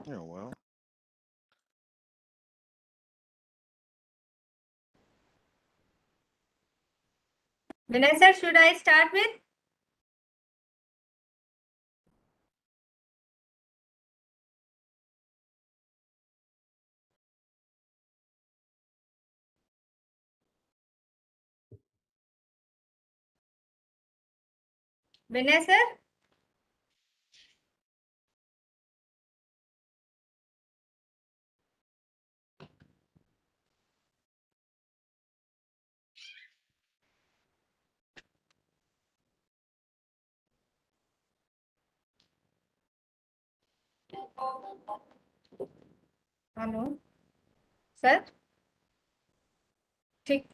Yeah, well, Vinay sir, should I start with? Vinay sir? Hello, sir? ठीक.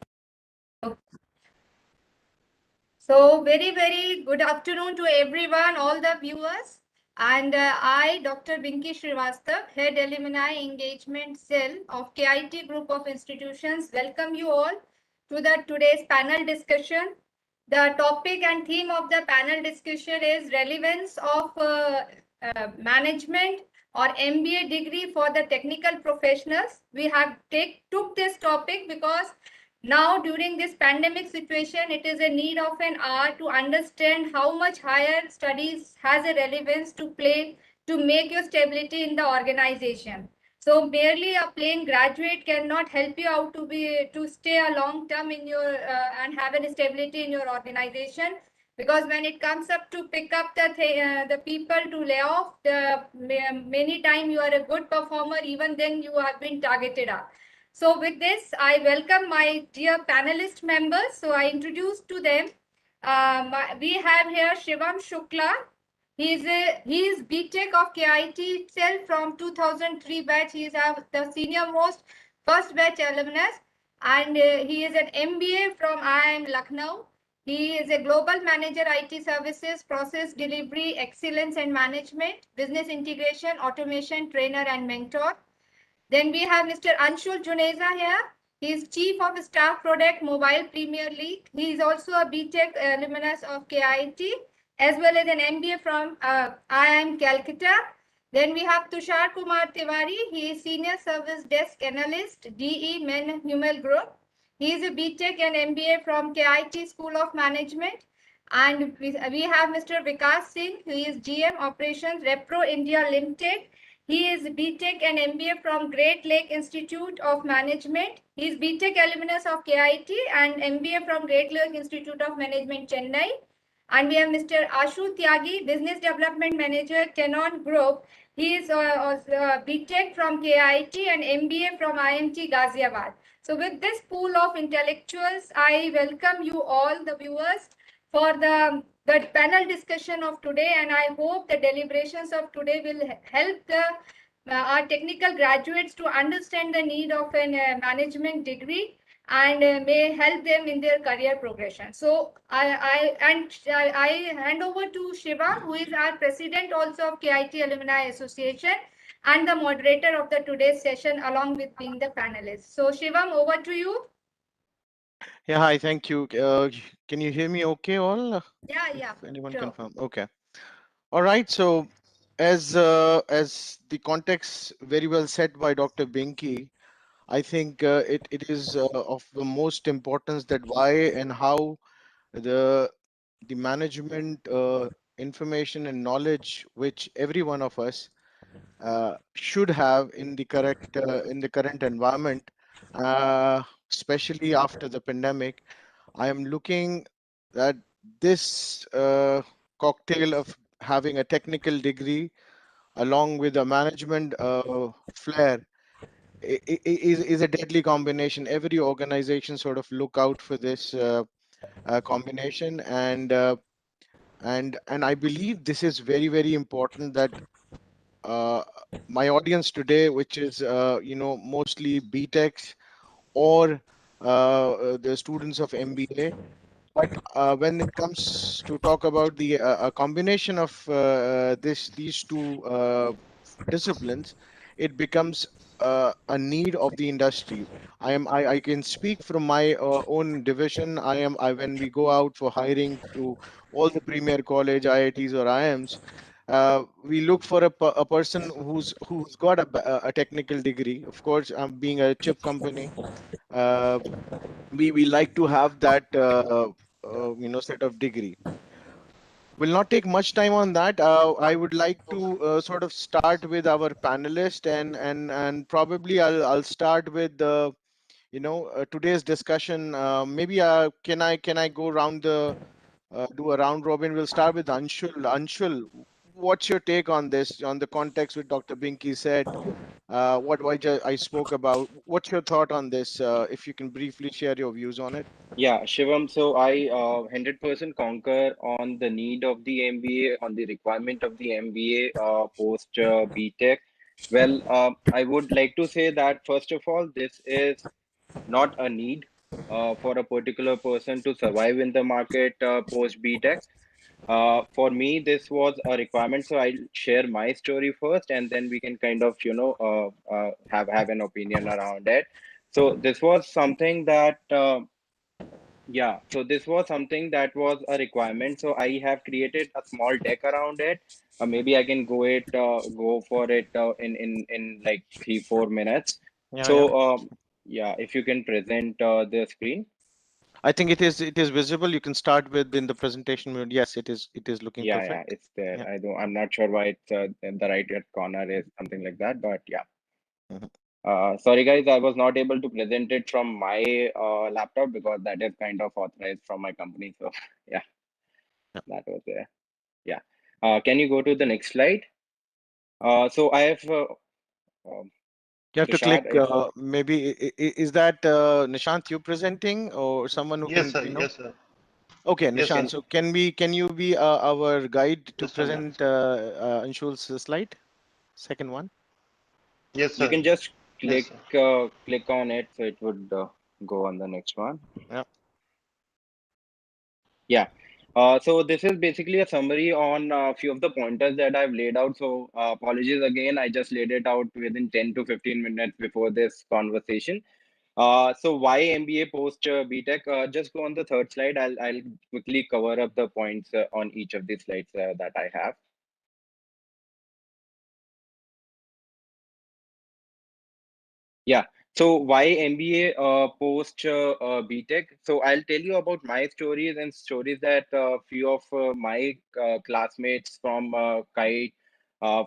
So, very, very good afternoon to everyone, all the viewers. And I, Dr. Binki Srivastav, Head Alumni Engagement Cell of KIT Group of Institutions, welcome you all to the today's panel discussion. The topic and theme of the panel discussion is relevance of management or MBA degree for the technical professionals. We have took this topic because now, during this pandemic situation, it is a need of an hour to understand how much higher studies has a relevance to play to make your stability in the organization. So, merely a plain graduate cannot help you out to stay a long term in your and have a stability in your organization. Because when it comes up to pick up the people to lay off, many time you are a good performer, even then you have been targeted up. So with this, I welcome my dear panelist members. So I introduce to them. We have here Shivam Shukla. He is BTech of KIT itself from 2003 batch. He is the senior most first batch alumnus, and he is an MBA from IIM Lucknow. He is a global manager IT services, process delivery, excellence and management, business integration, automation trainer and mentor. Then we have Mr. Anshul Juneza here. He is Chief of Staff Product Mobile Premier League. He is also a BTech alumnus of KIT as well as an MBA from IIM Calcutta. Then we have Tushar Kumar Tiwari. He is Senior Service Desk Analyst, DE Men Human Group. He is a BTech and MBA from KIT School of Management. And we have Mr. Vikas Singh, who is GM Operations Repro India Limited. He is BTech and MBA from Great Lake Institute of Management. He is BTech alumnus of KIT and MBA from Great Lake Institute of Management, Chennai. And we have Mr. Ashu Tyagi, Business Development Manager, Tenon Group. He is BTech from KIT and MBA from IMT Ghaziabad. So with this pool of intellectuals, I welcome you all, the viewers, for the panel discussion of today, and I hope the deliberations of today will help our technical graduates to understand the need of a management degree and may help them in their career progression. So I hand over to Shiva, who is our president also of KIT Alumni Association and the moderator of the today's session, along with being the panelist. So Shivam, over to you. yeah, hi, thank you. Can you hear me okay, all? Yeah, If yeah, anyone sure. confirm. Okay. All right. So, as the context very well set by Dr. Binky, I think it is of the most importance that why and how the the management information and knowledge which every one of us should have in the current environment, especially after the pandemic. I am looking at this cocktail of having a technical degree along with a management flair is a deadly combination. Every organization sort of look out for this combination, and I believe this is very, very important that uh, my audience today, which is mostly BTechs or the students of MBA. But when it comes to talk about the a combination of these two disciplines, it becomes a need of the industry. I can speak from my own division. When we go out for hiring to all the premier college, IITs or IIMs, We look for a person who's got a technical degree. Of course, being a chip company, uh, we like to have that set of degree. Will not take much time on that. I would like to sort of start with our panelist, and probably I'll start with today's discussion. Maybe can I go round the do a round robin? We'll start with Anshul. Anshul, what's your take on this, on the context with Dr. Binky said? I spoke about. What's your thought on this? If you can briefly share your views on it. Yeah, Shivam. So I 100% concur on the need of the MBA, on the requirement of the MBA post BTech. Well, I would like to say that first of all, this is not a need for a particular person to survive in the market post BTech. For me, this was a requirement. So I'll share my story first, and then we can kind of have an opinion around it. So this was something that. Yeah, so this was something that was a requirement. So I have created a small deck around it. Maybe I can go for it in like 3 4 minutes. Yeah, yeah. So yeah, if you can present the screen. I think it is visible. You can start with in the presentation mode. Yes, it is looking Yeah, yeah, perfect. it's there. Yeah. I'm not sure why it's in the right corner is something like that, but yeah. Mhm. Sorry guys, I was not able to present it from my laptop because that is kind of authorized from my company. So yeah, Yeah. that was there. Yeah. Can you go to the next slide? So I have um, You have to Tushar. click. If Maybe is that Nishant you presenting or someone who Yes, can sir. Yes, sir. Okay, Yes, sir. Nishant. can So can you be our guide to Just a minute. present Anshul's slide? Second one. Yes, you sir. can just Yes, sir. click on it, so it would go on the next one. Yeah. Yeah. So this is basically a summary on a few of the pointers that I've laid out. So apologies again, I just laid it out within 10 to 15 minutes before this conversation. So why MBA post BTech? Just go on the third slide. I'll quickly cover up the points on each of these slides that I have. Yeah. So why MBA post BTech? So I'll tell you about my stories and stories that few of my classmates from KIET,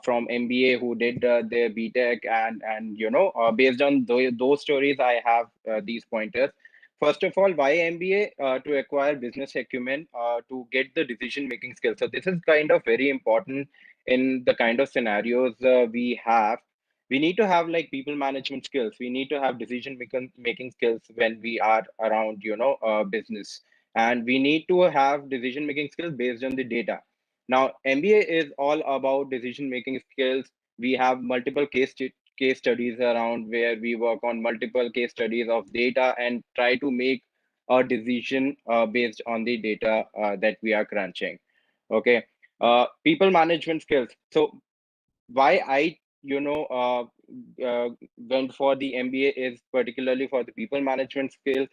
from MBA who did their BTech, and based on those stories, I have these pointers. First of all, why MBA? To acquire business acumen, to get the decision making skills. So this is kind of very important in the kind of scenarios we have. We need to have like people management skills. We need to have decision making skills when we are around business, and we need to have decision making skills based on the data. Now MBA is all about decision making skills. We have multiple case studies around where we work on multiple case studies of data and try to make a decision based on the data that we are crunching. Okay. People management skills. So why I went for the MBA is particularly for the people management skills.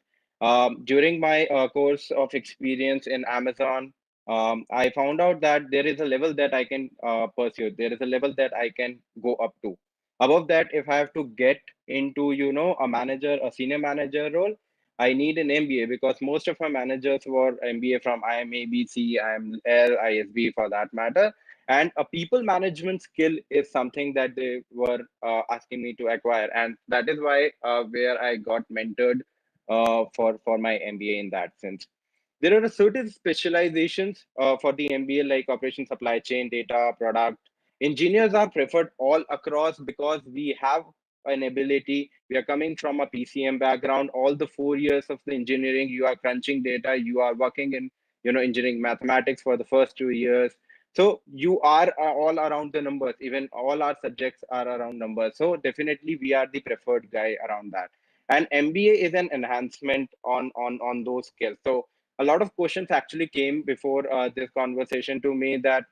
During my course of experience in Amazon, I found out that there is a level that I can pursue. There is a level that I can go up to. Above that, if I have to get into a manager, a senior manager role, I need an MBA because most of my managers were MBA from IMA, BC, IML, ISB for that matter, and a people management skill is something that they were asking me to acquire, and that is why where I got mentored for my MBA in that sense. There are certain specializations for the MBA, like operation, supply chain, data, product. Engineers are preferred all across because we have an ability. We are coming from a PCM background. All the 4 years of the engineering, you are crunching data. You are working in engineering mathematics for the first 2 years. So you are all around the numbers. Even all our subjects are around numbers. So definitely we are the preferred guy around that. And MBA is an enhancement on those skills. So a lot of questions actually came before this conversation to me that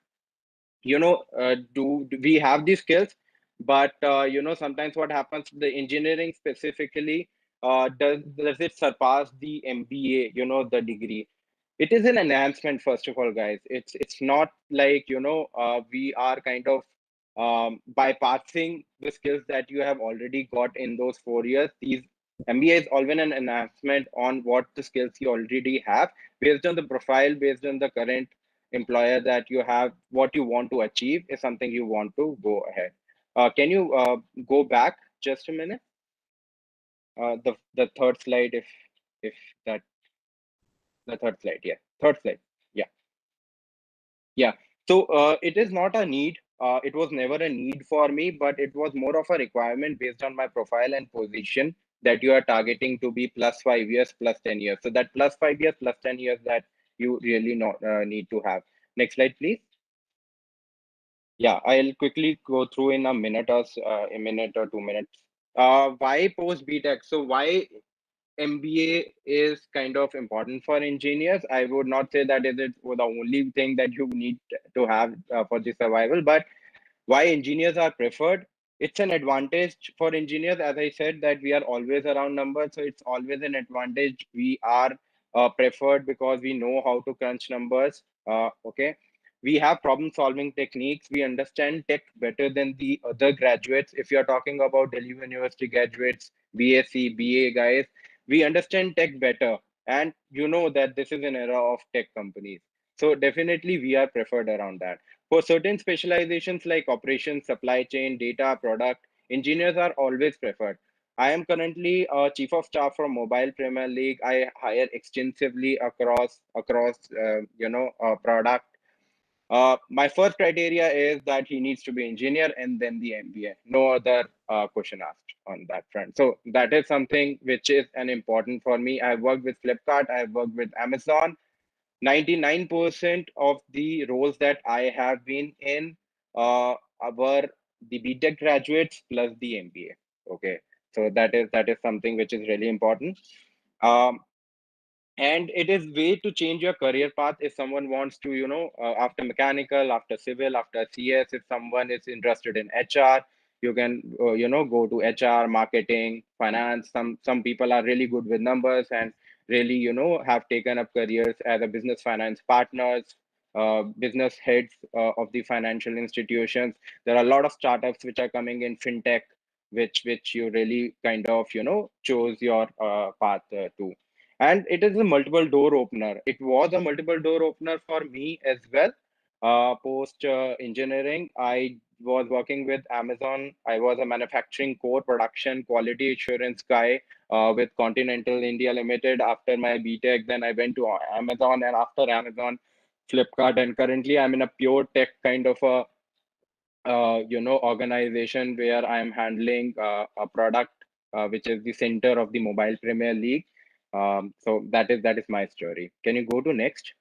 do we have these skills, but sometimes what happens, the engineering specifically, does it surpass the MBA, the degree? It is an enhancement, first of all, guys. It's not like, we are kind of bypassing the skills that you have already got in those 4 years. These MBA is always an enhancement on what the skills you already have, based on the profile, based on the current employer that you have. What you want to achieve is something you want to go ahead. Can you go back just a minute? The third slide, if that the third slide, yeah, third slide. Yeah. Yeah. So it is not a need. It was never a need for me, but it was more of a requirement based on my profile and position, that you are targeting to be plus 5 years, plus 10 years. So that plus 5 years, plus 10 years, that you really not need to have. Next slide, please. Yeah, I'll quickly go through in a minute or 2 minutes. Why post BTech? So why MBA is kind of important for engineers? I would not say that is it the only thing that you need to have for the survival, but why engineers are preferred? It's an advantage for engineers, as I said, that we are always around numbers, so it's always an advantage. We are preferred because we know how to crunch numbers. Okay, we have problem solving techniques. We understand tech better than the other graduates. If you're talking about Delhi University graduates, BSc, BA guys, we understand tech better, and you know that this is an era of tech companies. So definitely we are preferred around that. For certain specializations like operations, supply chain, data, product, engineers are always preferred. I am currently a chief of staff from Mobile Premier League. I hire extensively across product. My first criteria is that he needs to be engineer and then the MBA. No other question asked on that front. So that is something which is an important for me. I've worked with Flipkart. I've worked with Amazon. 99% of the roles that I have been in were the BTech graduates plus the MBA. Okay, so that is something which is really important. Um, and it is way to change your career path if someone wants to, after mechanical, after civil, after CS. If someone is interested in HR, you can go to HR, marketing, finance. Some people are really good with numbers and really have taken up careers as a business finance partners, business heads of the financial institutions. There are a lot of startups which are coming in fintech, which you really kind of chose your path to. And it is a multiple door opener. It was a multiple door opener for me as well. Post engineering, I was working with Amazon. I was a manufacturing core production quality assurance guy with Continental India Limited. After my BTech, then I went to Amazon, and after Amazon, Flipkart, and currently I'm in a pure tech kind of a organization where I am handling a product which is the center of the Mobile Premier League. So that is my story. Can you go to next,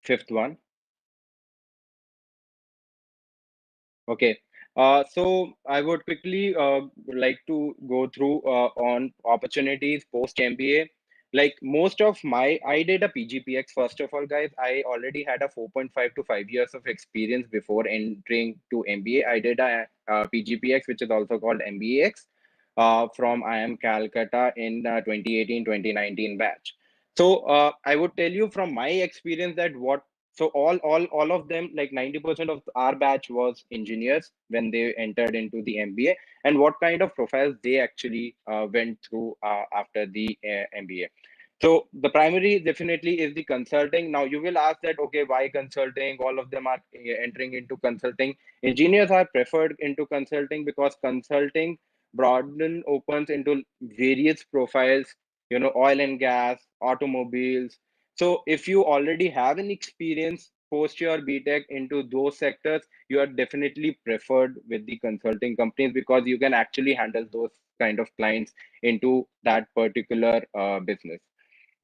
fifth one? Okay. So I would quickly like to go through on opportunities post MBA. Like most of I did a PGPX. First of all, guys, I already had a 4.5 to 5 years of experience before entering to MBA. I did a PGPX, which is also called MBAX, from IIM Calcutta in 2018-2019 batch. So I would tell you from my experience that what so all of them, like 90% of our batch was engineers when they entered into the MBA, and what kind of profiles they actually went through after the MBA. So the primary definitely is the consulting. Now you will ask that, okay, why consulting? All of them are entering into consulting. Engineers are preferred into consulting because consulting broaden opens into various profiles, oil and gas, automobiles. So if you already have an experience post your BTech into those sectors, you are definitely preferred with the consulting companies because you can actually handle those kind of clients into that particular business.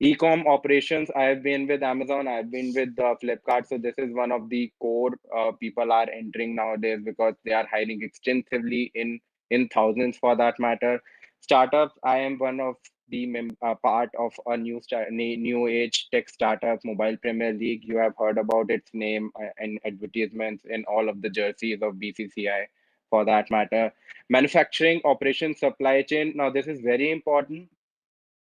E-com operations, I've been with Amazon, I've been with Flipkart. So this is one of the core people are entering nowadays because they are hiring extensively in thousands for that matter. Startups, I am one of the part of a new age tech startup, Mobile Premier League. You have heard about its name and advertisements in all of the jerseys of BCCI for that matter. Manufacturing operations, supply chain. Now this is very important.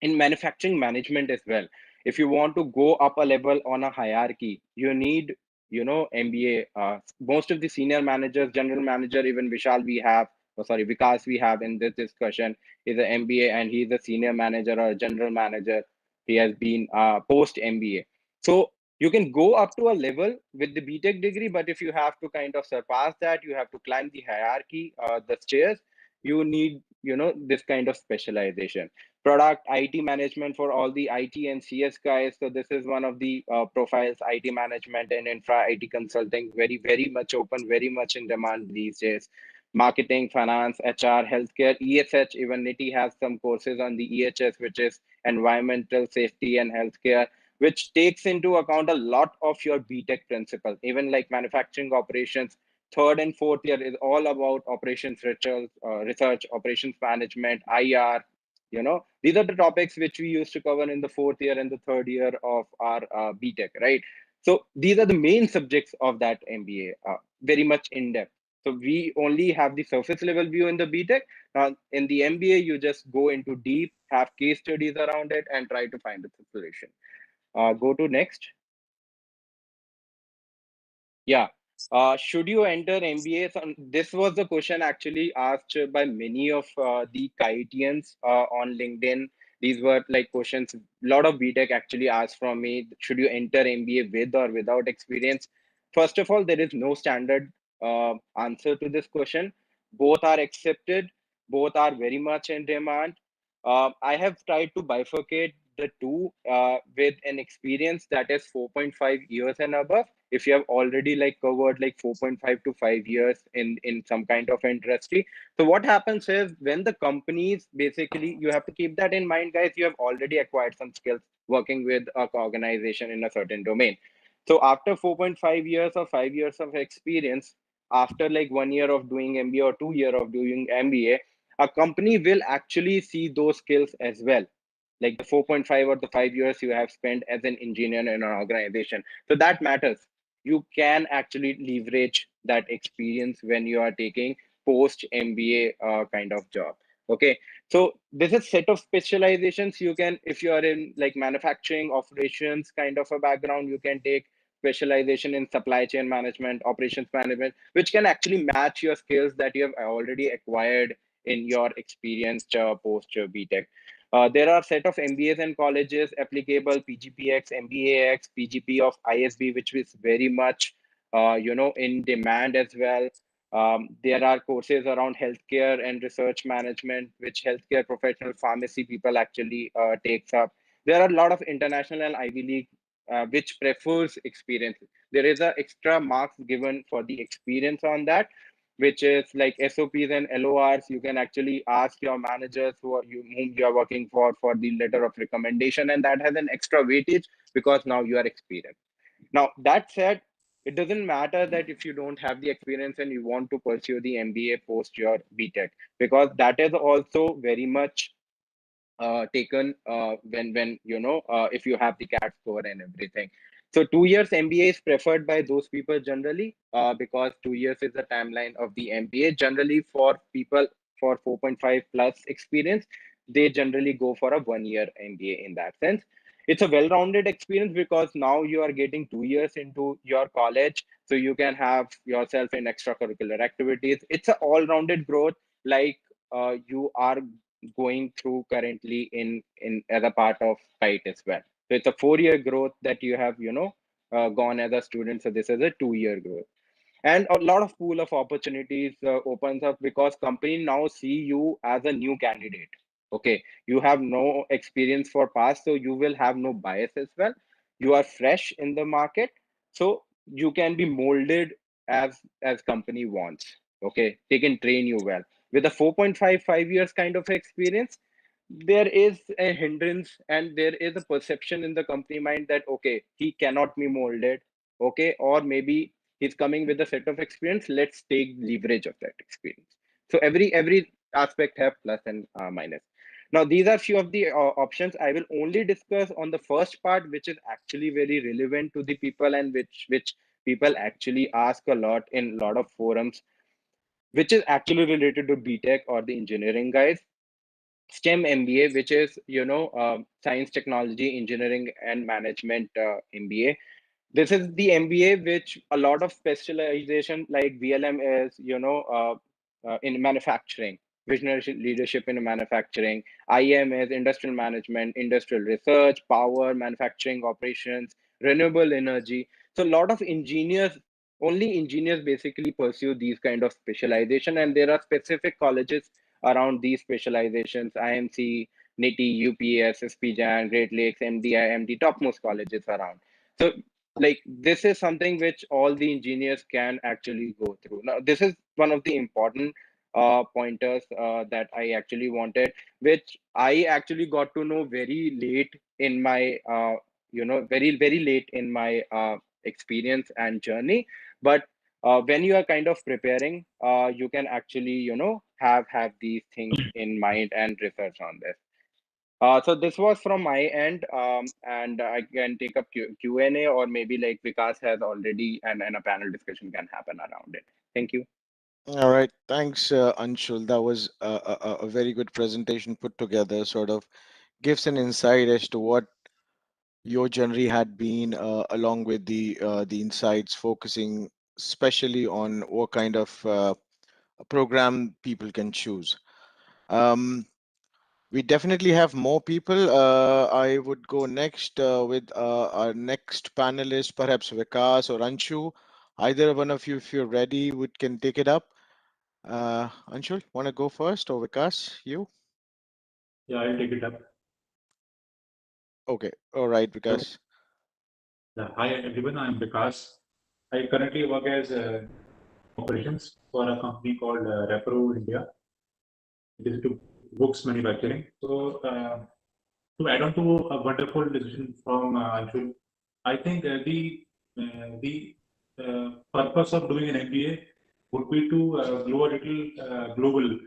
in manufacturing management as well. If you want to go up a level on a hierarchy, you need, MBA. Most of the senior managers, general manager, even Vishal we have, or sorry, Vikas we have in this discussion is an MBA, and he's a senior manager or a general manager. He has been post MBA. So you can go up to a level with the BTech degree, but if you have to kind of surpass that, you have to climb the hierarchy, the stairs. You need, this kind of specialization. Product IT management for all the IT and CS guys. So this is one of the profiles: IT management and infra IT consulting. Very, very much open, very much in demand these days. Marketing, finance, HR, healthcare, ESH. Even NITI has some courses on the EHS, which is environmental safety and healthcare, which takes into account a lot of your BTech principles. Even like manufacturing operations, third and fourth year is all about operations research, operations management, IR. These are the topics which we used to cover in the fourth year and the third year of our BTech, right? So these are the main subjects of that MBA, very much in depth. So we only have the surface level view in the BTech. Now in the MBA, you just go into deep, have case studies around it, and try to find the solution. Go to next. Yeah. Should you enter MBA? So this was the question actually asked by many of the KIETians on LinkedIn. These were like questions a lot of BTech actually asked from me. Should you enter MBA with or without experience? First of all, there is no standard answer to this question. Both are accepted. Both are very much in demand. I have tried to bifurcate the two with an experience that is 4.5 years and above. If you have already like covered like 4.5 to 5 years in some kind of industry, so what happens is when the companies, basically you have to keep that in mind, guys, you have already acquired some skills working with a organization in a certain domain. So after 4.5 years or 5 years of experience, after like 1 year of doing MBA or 2 year of doing MBA, a company will actually see those skills as well, like the 4.5 or the 5 years you have spent as an engineer in an organization. So that matters. You can actually leverage that experience when you are taking post MBA kind of job. Okay. So this is set of specializations you can, if you are in like manufacturing operations kind of a background, you can take specialization in supply chain management, operations management, which can actually match your skills that you have already acquired in your experience post BTech. There are set of MBAs and colleges applicable: PGPX, MBAX, PGP of ISB, which is very much, in demand as well. There are courses around healthcare and research management, which healthcare professional pharmacy people actually takes up. There are a lot of international and Ivy League which prefers experience. There is a extra marks given for the experience on that, which is like SOPs and LORs. You can actually ask your managers whom you are working for the letter of recommendation, and that has an extra weightage because now you are experienced. Now that said, it doesn't matter that if you don't have the experience and you want to pursue the MBA post your BTech, because that is also very much taken when if you have the CAT score and everything. So 2 years MBA is preferred by those people generally, because 2 years is the timeline of the MBA. Generally, for people for 4.5 plus experience, they generally go for a 1 year MBA in that sense. It's a well-rounded experience because now you are getting 2 years into your college, so you can have yourself in extracurricular activities. It's an all-rounded growth, like you are going through currently in as a part of KIET as well. So it's a 4 year growth that you have gone as a student. So this is a 2 year growth, and a lot of pool of opportunities opens up because company now see you as a new candidate. Okay, you have no experience for past, so you will have no bias as well. You are fresh in the market, so you can be molded as company wants. Okay, they can train you well with a 4.55 years kind of experience. There is a hindrance and there is a perception in the company mind that okay, he cannot be molded. Okay, or maybe he's coming with a set of experience, let's take leverage of that experience. So every aspect have plus and minus. Now these are few of the options. I will only discuss on the first part, which is actually very relevant to the people and which people actually ask a lot in a lot of forums, which is actually related to BTech or the engineering guys. STEM MBA, which is science, technology, engineering, and management MBA. This is the MBA which a lot of specialization like VLM is, in manufacturing, visionary leadership in manufacturing. IM is industrial management, industrial research, power, manufacturing operations, renewable energy. So a lot of engineers, only engineers basically pursue these kind of specialization, and there are specific colleges around these specializations: IMC, NITI, UPS, SPJAN, Great Lakes, MDI, MD, topmost colleges around. So like this is something which all the engineers can actually go through. Now this is one of the important pointers that I actually wanted, which I actually got to know very late in my very late in my experience and journey. But when you are kind of preparing, you can actually have these things in mind and research on this. So this was from my end, and I can take up Q&A, or maybe like Vikas has already, and a panel discussion can happen around it. Thank you. All right, thanks, Anshul. That was a very good presentation put together. Sort of gives an insight as to what your journey had been, along with the insights focusing especially on what kind of program people can choose. Um, we definitely have more people. I would go next with our next panelist, perhaps Vikas or Anshu. Either one of you, if you're ready, would can take it up. Anshul, want to go first, or Vikas, you? Yeah, I'll take it up. Okay, all right, So, Vikas. hi everyone, I'm Vikas. I currently work as operations for a company called Repro India. It is to books manufacturing. So, to add on to a wonderful decision from Anshul, I think the purpose of doing an MBA would be to grow a little global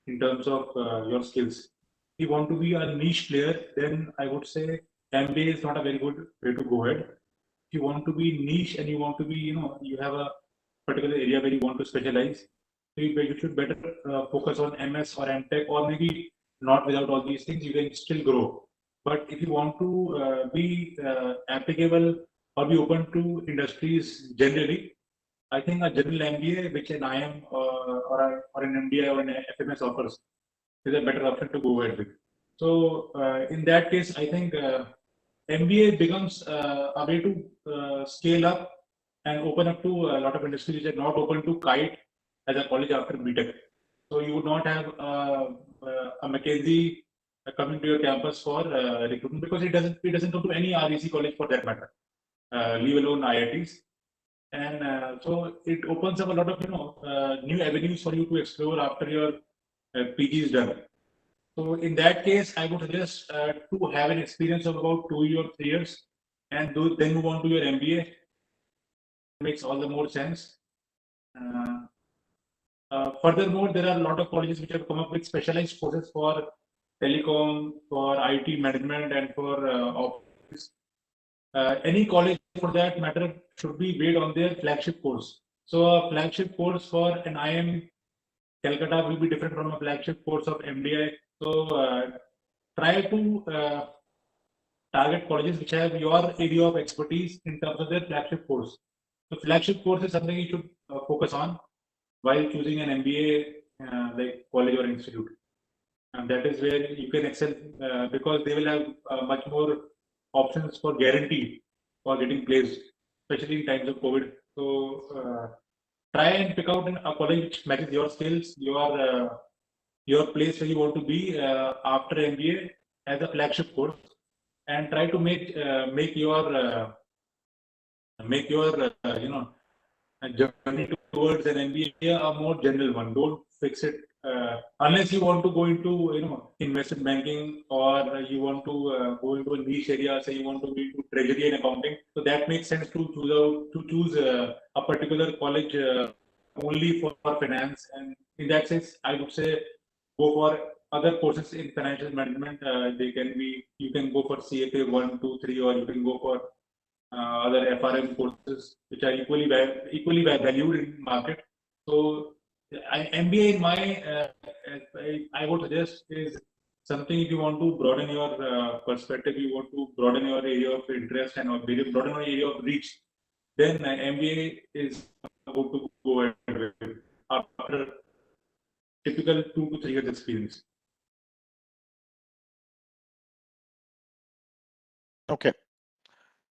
in terms of your skills. If you want to be a niche player, then I would say MBA is not a very good way to go ahead. If you want to be niche and you want to be, you have a particular area where you want to specialize, so you should better focus on MS or MTech, or maybe not without all these things, you can still grow. But if you want to be applicable or be open to industries generally, I think a general MBA, which an IM or an MBA or an FMS offers, is a better option to go ahead with. So in that case, I think MBA becomes a way to scale up and open up to a lot of industries which are not open to KIET as a college after BTech. So you would not have a McKinsey coming to your campus for recruitment, because it doesn't come to any REC college for that matter, leave alone IITs. And so it opens up a lot of new avenues for you to explore after your PG is done. So in that case, I would suggest to have an experience of about 2 or 3 years, and then move on to your MBA. Makes all the more sense. Uh, Furthermore, there are a lot of colleges which have come up with specialized courses for telecom, for IT management, and for operations. Any college for that matter should be based on their flagship course. So a flagship course for an IM Calcutta will be different from a flagship course of MDI. So try to target colleges which have your area of expertise in terms of their flagship course. So flagship course is something you should focus on while choosing an MBA like college or institute. And that is where you can excel, because they will have much more options for guarantee for getting placed, especially in times of COVID. So try and pick out a college which matches your skills, your place where you want to be after MBA as a flagship course, and try to make your journey towards an MBA a more general one. Don't fix it unless you want to go into investment banking, or you want to go into a niche area. Say you want to go into treasury and accounting. So that makes sense to choose a particular college only for finance. And in that sense, I would say go for other courses in financial management. They can be, you can go for CFA 1, 2, 3, or you can go for other FRM courses which are equally valued in market. So MBA in my I would suggest is something if you want to broaden your perspective, you want to broaden your area of interest and or broaden your area of reach, then MBA is about to go ahead with after typical 2 to 3 years experience. Okay.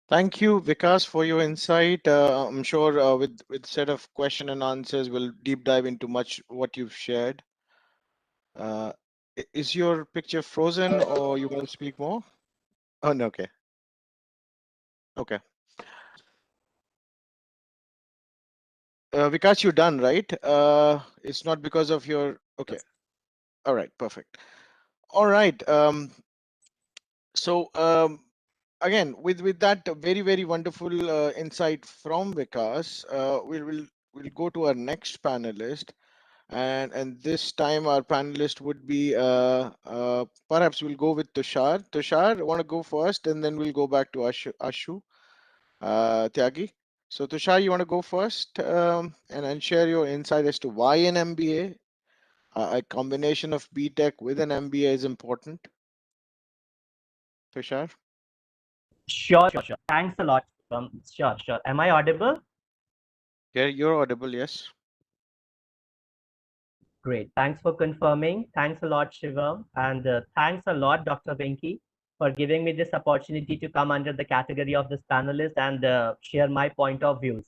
Thank you, Vikas, for your insight. I'm sure with set of question and answers, we'll deep dive into much what you've shared. Uh, is your picture frozen, or you want to speak more? Oh, no, okay. Okay. Vikas, you're done, right? It's not because of your. Okay. All right. Perfect. All right. So again, with that very wonderful insight from Vikas, we'll go to our next panelist, and this time our panelist would be perhaps we'll go with Tushar. Tushar, want to go first, and then we'll go back to Ashu Tyagi. So Tushar, you want to go first, and share your insight as to why an MBA, a combination of BTech with an MBA is important. Tushar? Sure. Thanks a lot. Sure. Am I audible? Yeah, you're audible, yes. Great. Thanks for confirming. Thanks a lot, Shivam. And thanks a lot, Dr. Venki, for giving me this opportunity to come under the category of this panelist and share my point of views.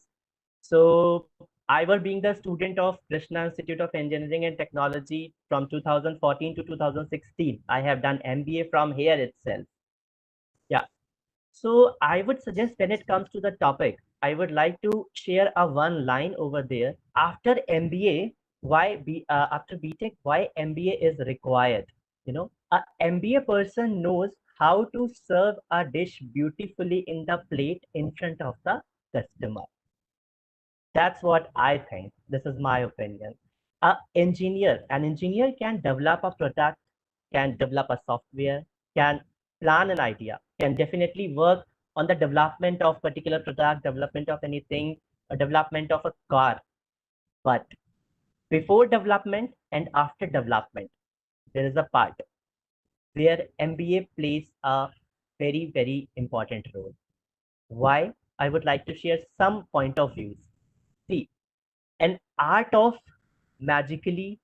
So I was being the student of Krishna Institute of Engineering and Technology from 2014 to 2016. I have done MBA from here itself. Yeah. So I would suggest when it comes to the topic, I would like to share a one line over there. After MBA, after BTech, why MBA is required? A MBA person knows how to serve a dish beautifully in the plate in front of the customer. That's what I think. This is my opinion. An engineer can develop a product, can develop a software, can plan an idea, can definitely work on the development of particular product, development of anything, or development of a car. But before development and after development, there is a part where MBA plays a very important role. Why? I would like to share some point of views. See, an art of magically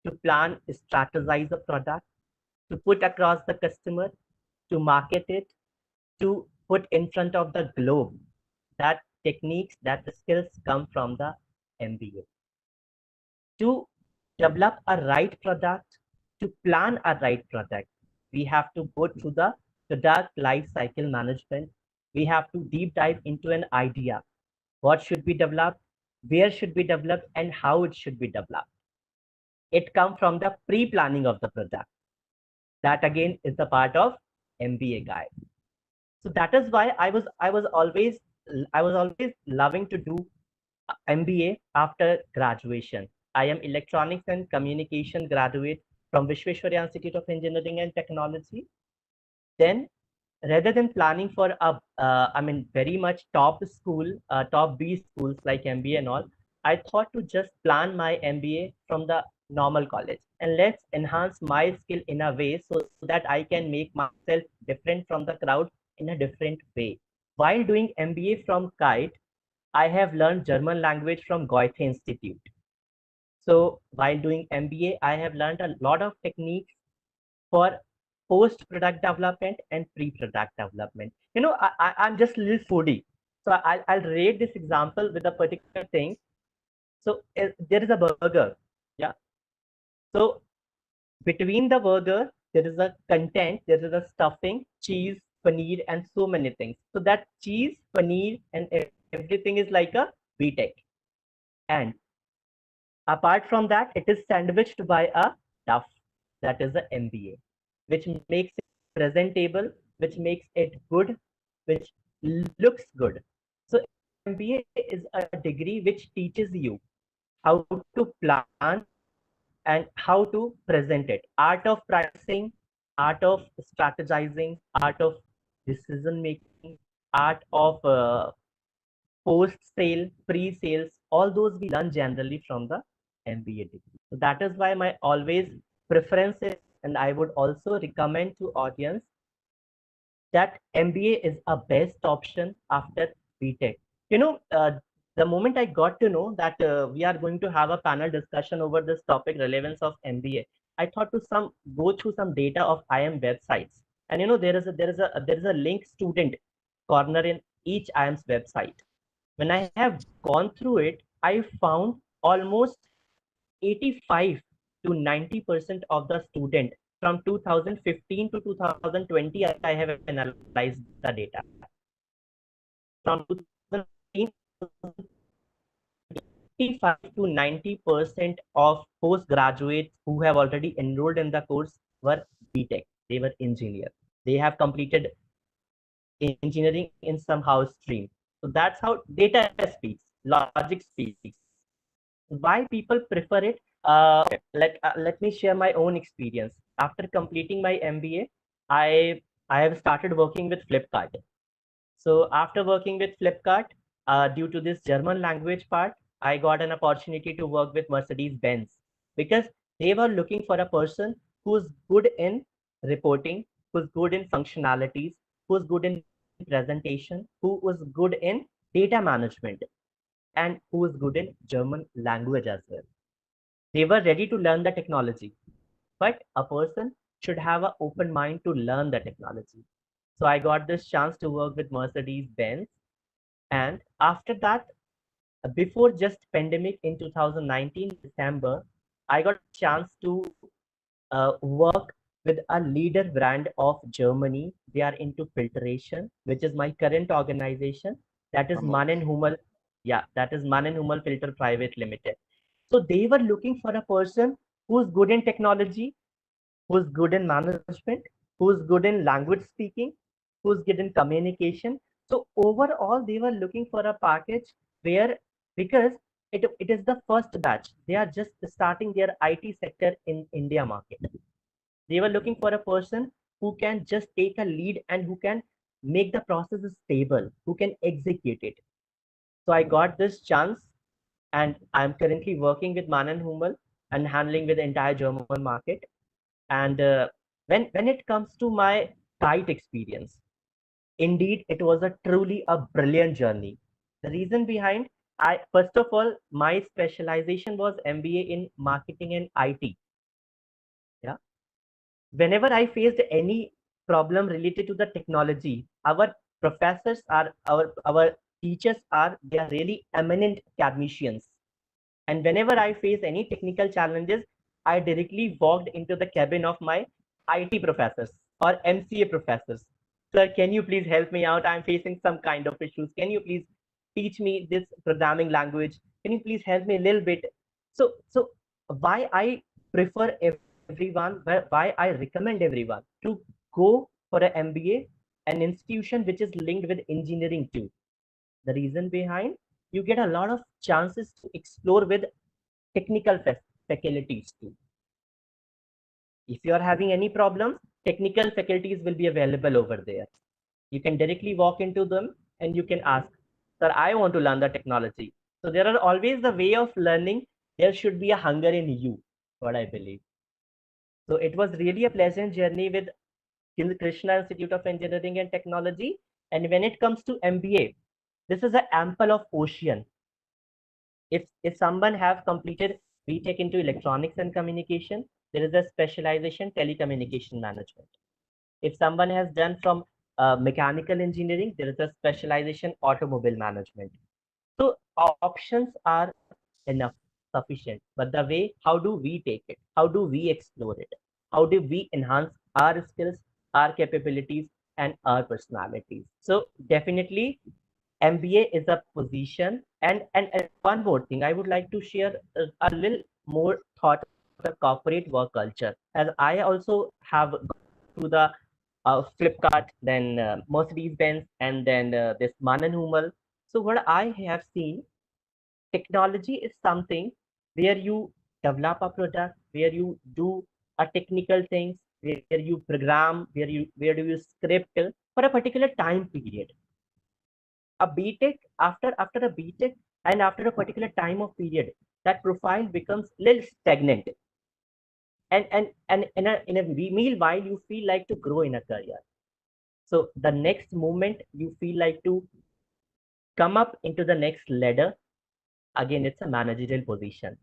to plan, strategize a product, to put across the customer, to market it, to put in front of the globe. That techniques, that skills come from the MBA. To develop a right product, to plan a right product, we have to go through the product life cycle management. We have to deep dive into an idea. What should be developed, where should be developed, and how it should be developed. It comes from the pre-planning of the product. That again is the part of MBA guy. So that is why I was always loving to do MBA after graduation. I am electronics and communication graduate from Vishweshwarya Institute of Engineering and Technology. Then rather than planning for very much top school, top B schools like MBA and all, I thought to just plan my MBA from the normal college, and let's enhance my skill in a way so that I can make myself different from the crowd in a different way. While doing MBA from KIET, I have learned German language from Goethe Institute. So while doing MBA, I have learned a lot of techniques for post product development and pre product development. I'm just a little foodie. So I'll rate this example with a particular thing. So there is a burger. Yeah. So between the burger, there is a content, there is a stuffing, cheese, paneer, and so many things. So that cheese, paneer, and everything is like a VTech. And apart from that, it is sandwiched by a duff, that is the MBA, which makes it presentable, which makes it good, which looks good. So MBA is a degree which teaches you how to plan and how to present it. Art of pricing, art of strategizing, art of decision making, art of post sale, pre sales, all those we learn generally from the MBA degree. So that is why my always preference is and I would also recommend to audience that MBA is a best option after BTech. You know, the moment I got to know that we are going to have a panel discussion over this topic, relevance of MBA, I thought to go through some data of IM websites, and you know there is a link student corner in each IM's website. When I have gone through it, I found almost 85 to 90% of the student from 2015 to 2020, I have analyzed the data. From 2015 85 to 90% of postgraduates who have already enrolled in the course were BTech. They were engineers. They have completed engineering in some house stream. So that's how data speaks, logic speaks. Why people prefer it? Let me share my own experience. After completing my MBA, I have started working with Flipkart. So after working with Flipkart, due to this German language part, I got an opportunity to work with Mercedes Benz because they were looking for a person who's good in reporting, who's good in functionalities, who's good in presentation, who was good in data management, and who was good in German language as well. They were ready to learn the technology, but a person should have an open mind to learn the technology. So I got this chance to work with Mercedes Benz, and after that, before just pandemic in 2019 December, I got a chance to work with a leader brand of Germany. They are into filtration, which is my current organization. That is Wow. Man and Hummel. Yeah, that is Man and Hummel Filter Private Limited. So they were looking for a person who's good in technology, who's good in management, who's good in language speaking, who's good in communication. So overall, they were looking for a package where, because it is the first batch, they are just starting their IT sector in India market. They were looking for a person who can just take a lead and who can make the process stable, who can execute it. So I got this chance, and I'm currently working with Man and Hummel and handling with the entire German market. And when it comes to my kite experience, indeed it was a truly a brilliant journey. The reason behind, I first of all, my specialization was MBA in marketing and IT. Yeah. Whenever I faced any problem related to the technology, our professors are our teachers are they are really eminent academicians. And whenever I face any technical challenges, I directly walked into the cabin of my IT professors or MCA professors. Sir, can you please help me out? I'm facing some kind of issues. Can you please teach me this programming language? Can you please help me a little bit? So why I prefer everyone, why I recommend everyone to go for an MBA, an institution which is linked with engineering too. The reason behind, you get a lot of chances to explore with technical faculties too. If you are having any problems, technical faculties will be available over there. You can directly walk into them and you can ask, sir, I want to learn the technology. So there are always the way of learning. There should be a hunger in you, what I believe. So it was really a pleasant journey with Krishna Institute of Engineering and Technology. And when it comes to MBA, this is an ample of ocean. If someone have completed BTech into electronics and communication, there is a specialization telecommunication management. If someone has done from mechanical engineering, there is a specialization automobile management. So options are enough, sufficient. But the way, how do we take it? How do we explore it? How do we enhance our skills, our capabilities, and our personalities? So definitely, MBA is a position. And one more thing, I would like to share a little more thought of the corporate work culture. As I also have gone through the Flipkart, then Mercedes Benz, and then this Man and Hummel. So what I have seen, technology is something where you develop a product, where you do a technical things, where you program, where do you script for a particular time period. A BTech, after a BTech and after a particular time of period, that profile becomes little stagnant. and in a meanwhile you feel like to grow in a career. So the next moment you feel like to come up into the next ladder, again it's a managerial position.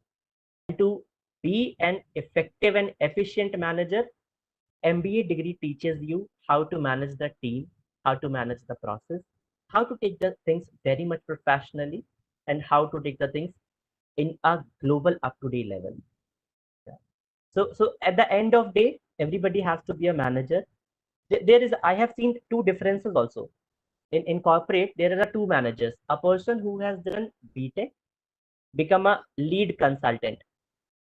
To be an effective and efficient manager, MBA degree teaches you how to manage the team, how to manage the process, how to take the things very much professionally, and how to take the things in a global up-to-date level. Yeah. So at the end of day, everybody has to be a manager. There is, I have seen two differences also. In corporate, there are two managers. A person who has done BTech become a lead consultant.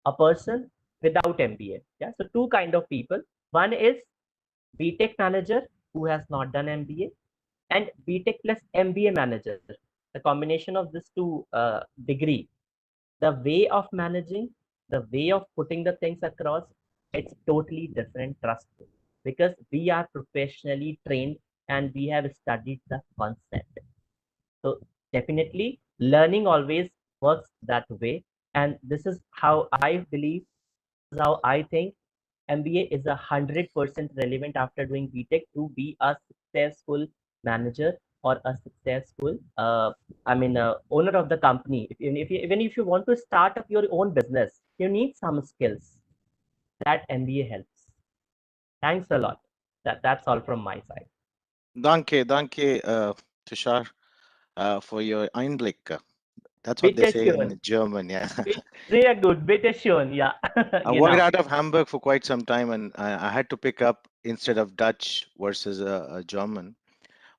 A person without MBA. Yeah. So two kind of people. One is BTech manager who has not done MBA, and BTech plus MBA manager. The combination of these two degree, the way of managing, the way of putting the things across, it's totally different. Trust me, because we are professionally trained and we have studied the concept. So definitely, learning always works that way, and this is how I believe. This is how I think MBA is 100% relevant after doing BTech to be a successful manager or a successful, owner of the company. Even if you want to start up your own business, you need some skills that MBA helps. Thanks a lot. That's all from my side. Danke, Tushar, for your Einblick. That's what they Bitte say schön. in German. Yeah. Sehr gut. Bitte schön. Ja, I worked genau. out of Hamburg for quite some time, and I had to pick up instead of Dutch versus German.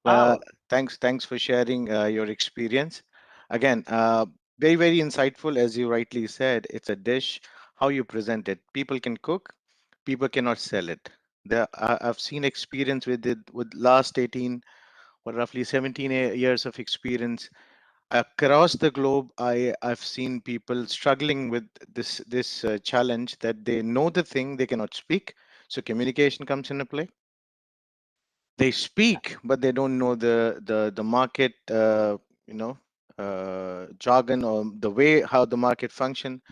Well, Oh, thanks for sharing your experience. Again, very insightful, as you rightly said. It's a dish, how you present it. People can cook, people cannot sell it. I've seen experience with it with last 18 or roughly 17 years of experience across the globe. I've seen people struggling with this challenge that they know the thing they cannot speak. So communication comes into play. They speak but they don't know the market, jargon, or the way how the market function,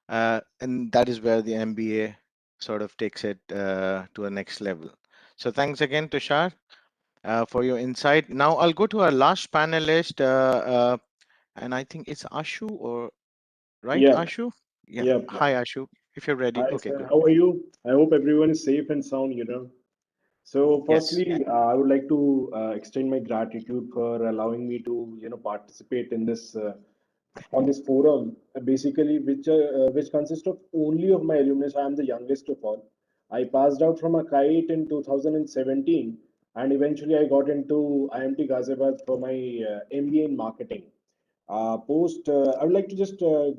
and that is where the MBA sort of takes it to a next level. So thanks again, Tushar, for your insight. Now I'll go to our last panelist, and I think it's Ashu, or right, Yeah, Ashu? Yeah. yeah. Hi, Ashu, if you're ready. Hi, Okay, sir. good. How are you? I hope everyone is safe and sound. So, Yes. firstly, I would like to extend my gratitude for allowing me to participate in this on this forum, basically which consists of only of my alumni. So I am the youngest of all. I passed out from a KIET in 2017, and eventually I got into IMT Ghaziabad for my MBA in marketing. I would like to just tell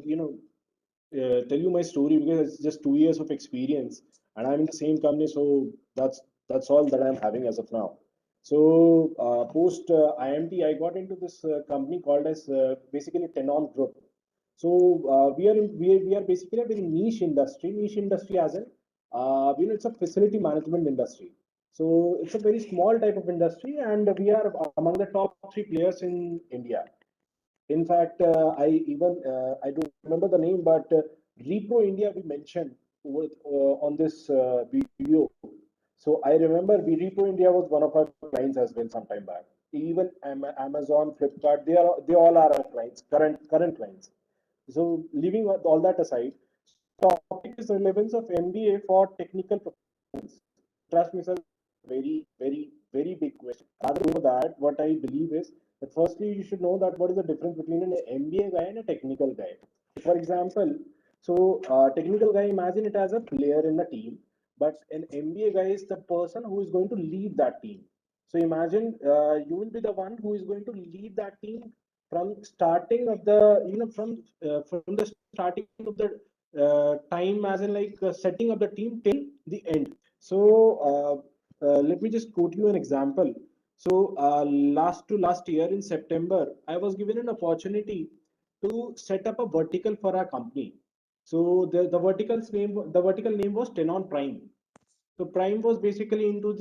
you my story because it's just 2 years of experience, and I'm in the same company. So that's all that I'm having as of now. So post IMT, I got into this company called as basically Tenon Group. So we are basically a very niche industry as in it's a facility management industry. So it's a very small type of industry, and we are among the top three players in India. In fact, I don't remember the name, but Repro India we mentioned on this video. So I remember Repro India was one of our clients as well some time back. Even Amazon, Flipkart, they all are our clients, current clients. So leaving all that aside, topic is relevance of MBA for technical professionals. Trust me, sir, very big question. Rather than that, what I believe is that firstly you should know that what is the difference between an MBA guy and a technical guy. For example, so technical guy, imagine it as a player in the team, but an MBA guy is the person who is going to lead that team. So imagine you will be the one who is going to lead that team from starting of the from the starting of the time, as in like setting up the team till the end. So let me just quote you an example. So last year in September, I was given an opportunity to set up a vertical for our company. So the vertical name was Tenon Prime. So Prime was basically into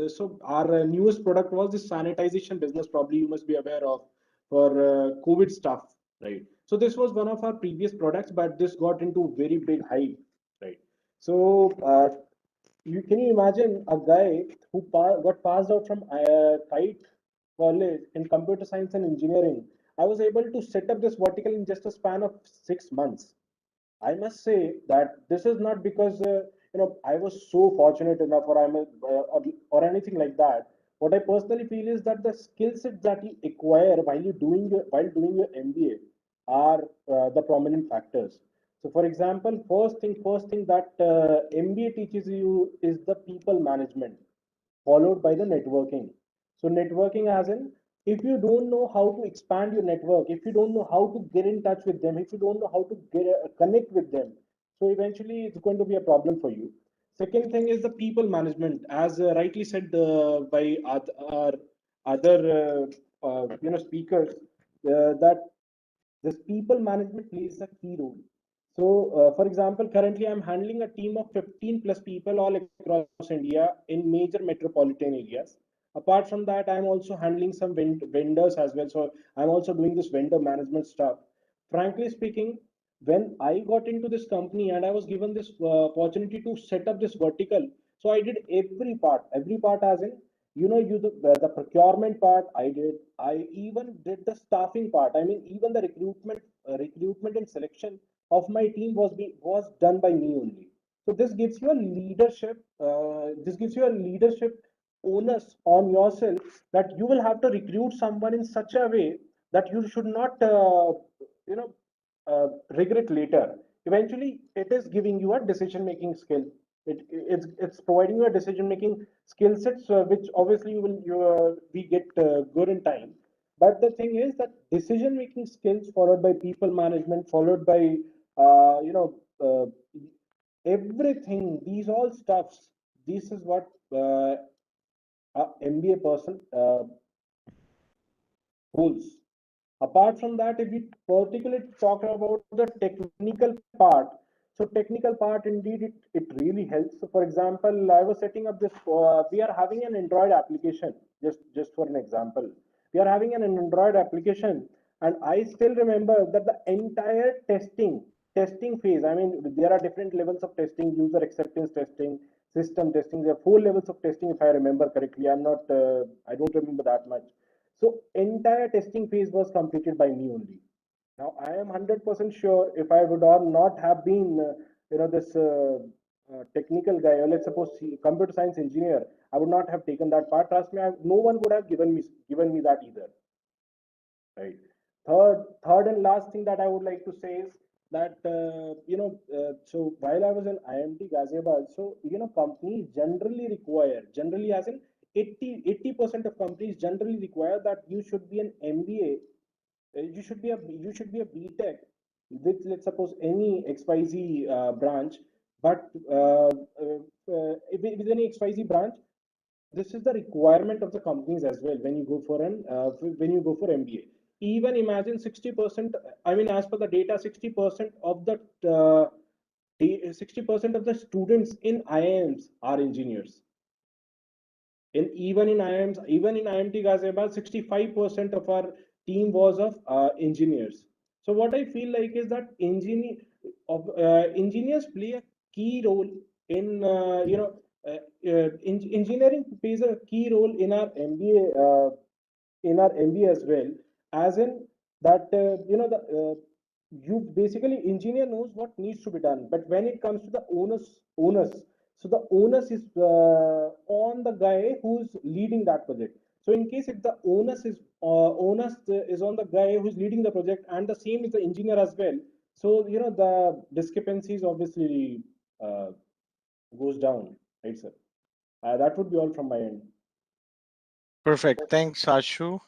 so our newest product was this sanitization business. Probably you must be aware of, for COVID stuff, right? So this was one of our previous products, but this got into very big hype, right? So can you imagine a guy who got passed out from KIET college in computer science and engineering? I was able to set up this vertical in just a span of 6 months. I must say that this is not because I was so fortunate enough, or or anything like that. What I personally feel is that the skill sets that you acquire while doing your MBA are the prominent factors. So, for example, first thing that MBA teaches you is the people management, followed by the networking. So networking as in, if you don't know how to expand your network, if you don't know how to get in touch with them, if you don't know how to connect with them, so eventually it's going to be a problem for you. Second thing is the people management, as rightly said by our other speakers, that this people management plays a key role. So, for example, currently I'm handling a team of 15 plus people all across India in major metropolitan areas. Apart from that, I'm also handling some vendors as well. So, I'm also doing this vendor management stuff. Frankly speaking, when I got into this company and I was given this opportunity to set up this vertical, so I did every part as in, the procurement part I did. I even did the staffing part. I mean, even the recruitment and selection of my team was done by me only. So this gives you a leadership. This gives you a leadership onus on yourself, that you will have to recruit someone in such a way that you should not, you know, regret later. Eventually, it is giving you a decision making skill. It's providing you a decision making skill sets, which obviously we get good in time. But the thing is that decision making skills, followed by people management, followed by uh, you know uh, everything, these all stuffs, this is what a MBA person holds. Apart from that, if we particularly talk about the technical part, so technical part indeed it really helps. So for example, I was setting up this. We are having an Android application. Just for an example, we are having an Android application, and I still remember that the entire testing phase. I mean, there are different levels of testing: user acceptance testing, system testing. There are four levels of testing, if I remember correctly. I'm not. I don't remember that much. So entire testing phase was completed by me only. Now I am 100% sure, if I would or not have been, this technical guy, or let's suppose computer science engineer, I would not have taken that part. Trust me, no one would have given me that either. Right. Third and last thing that I would like to say is that so while I was in IMT Ghaziabad, so companies generally as in 80% of companies generally require that you should be an MBA, you should be a BTech with, let's suppose, any XYZ branch, but with any XYZ branch, this is the requirement of the companies as well when you go for MBA. Even imagine 60%. I mean, as per the data, 60% of the 60% of the students in IIMs are engineers. Even in IIMs, even in IMT Ghaziabad, 65% of our team was of engineers. So what I feel like is that engineers play a key role in engineering plays a key role in our MBA, as well, as in that you basically, engineer knows what needs to be done, but when it comes to the onus, so the onus is on the guy who's leading that project. So in case if the onus is on the guy who's leading the project, and the same is the engineer as well, so the discrepancies obviously uh, goes down, right, sir? That would be all from my end. Perfect. Thanks, Ashu.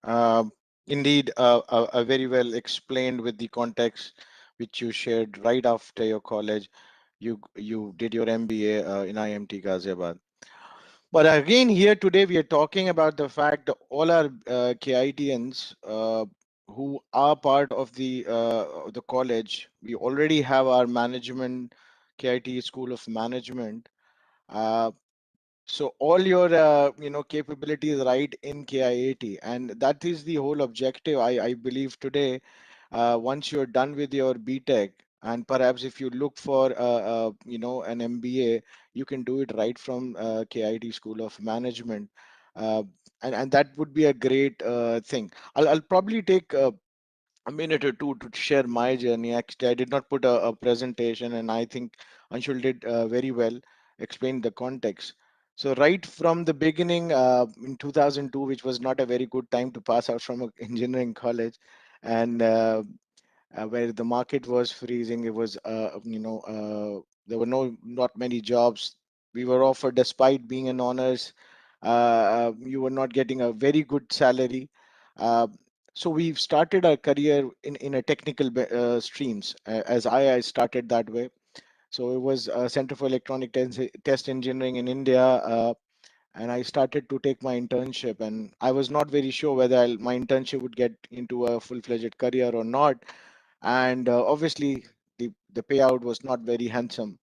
Uh, Indeed, very well explained with the context which you shared right after your college. You did your MBA in IMT Ghaziabad. But again, here today we are talking about the fact that all our KITians who are part of the college, we already have our management, KIT School of Management. Uh, so all your capabilities right in KIAT, and that is the whole objective. I believe today, once you're done with your BTech, And perhaps if you look for an MBA, you can do it right from KIT School of Management. uh, and that would be a great thing. I'll probably take a minute or two to share my journey. Actually, I did not put a presentation, and I think Anshul did very well, explain the context. So right from the beginning, in 2002, which was not a very good time to pass out from a engineering college, and where the market was freezing, it was there were not many jobs. We were offered, despite being in honors, you were not getting a very good salary. Uh, so we've started our career in a technical streams, as I started that way. So it was Center for Electronic Test Engineering in India, and I started to take my internship. And I was not very sure whether my internship would get into a full-fledged career or not. And obviously, the payout was not very handsome.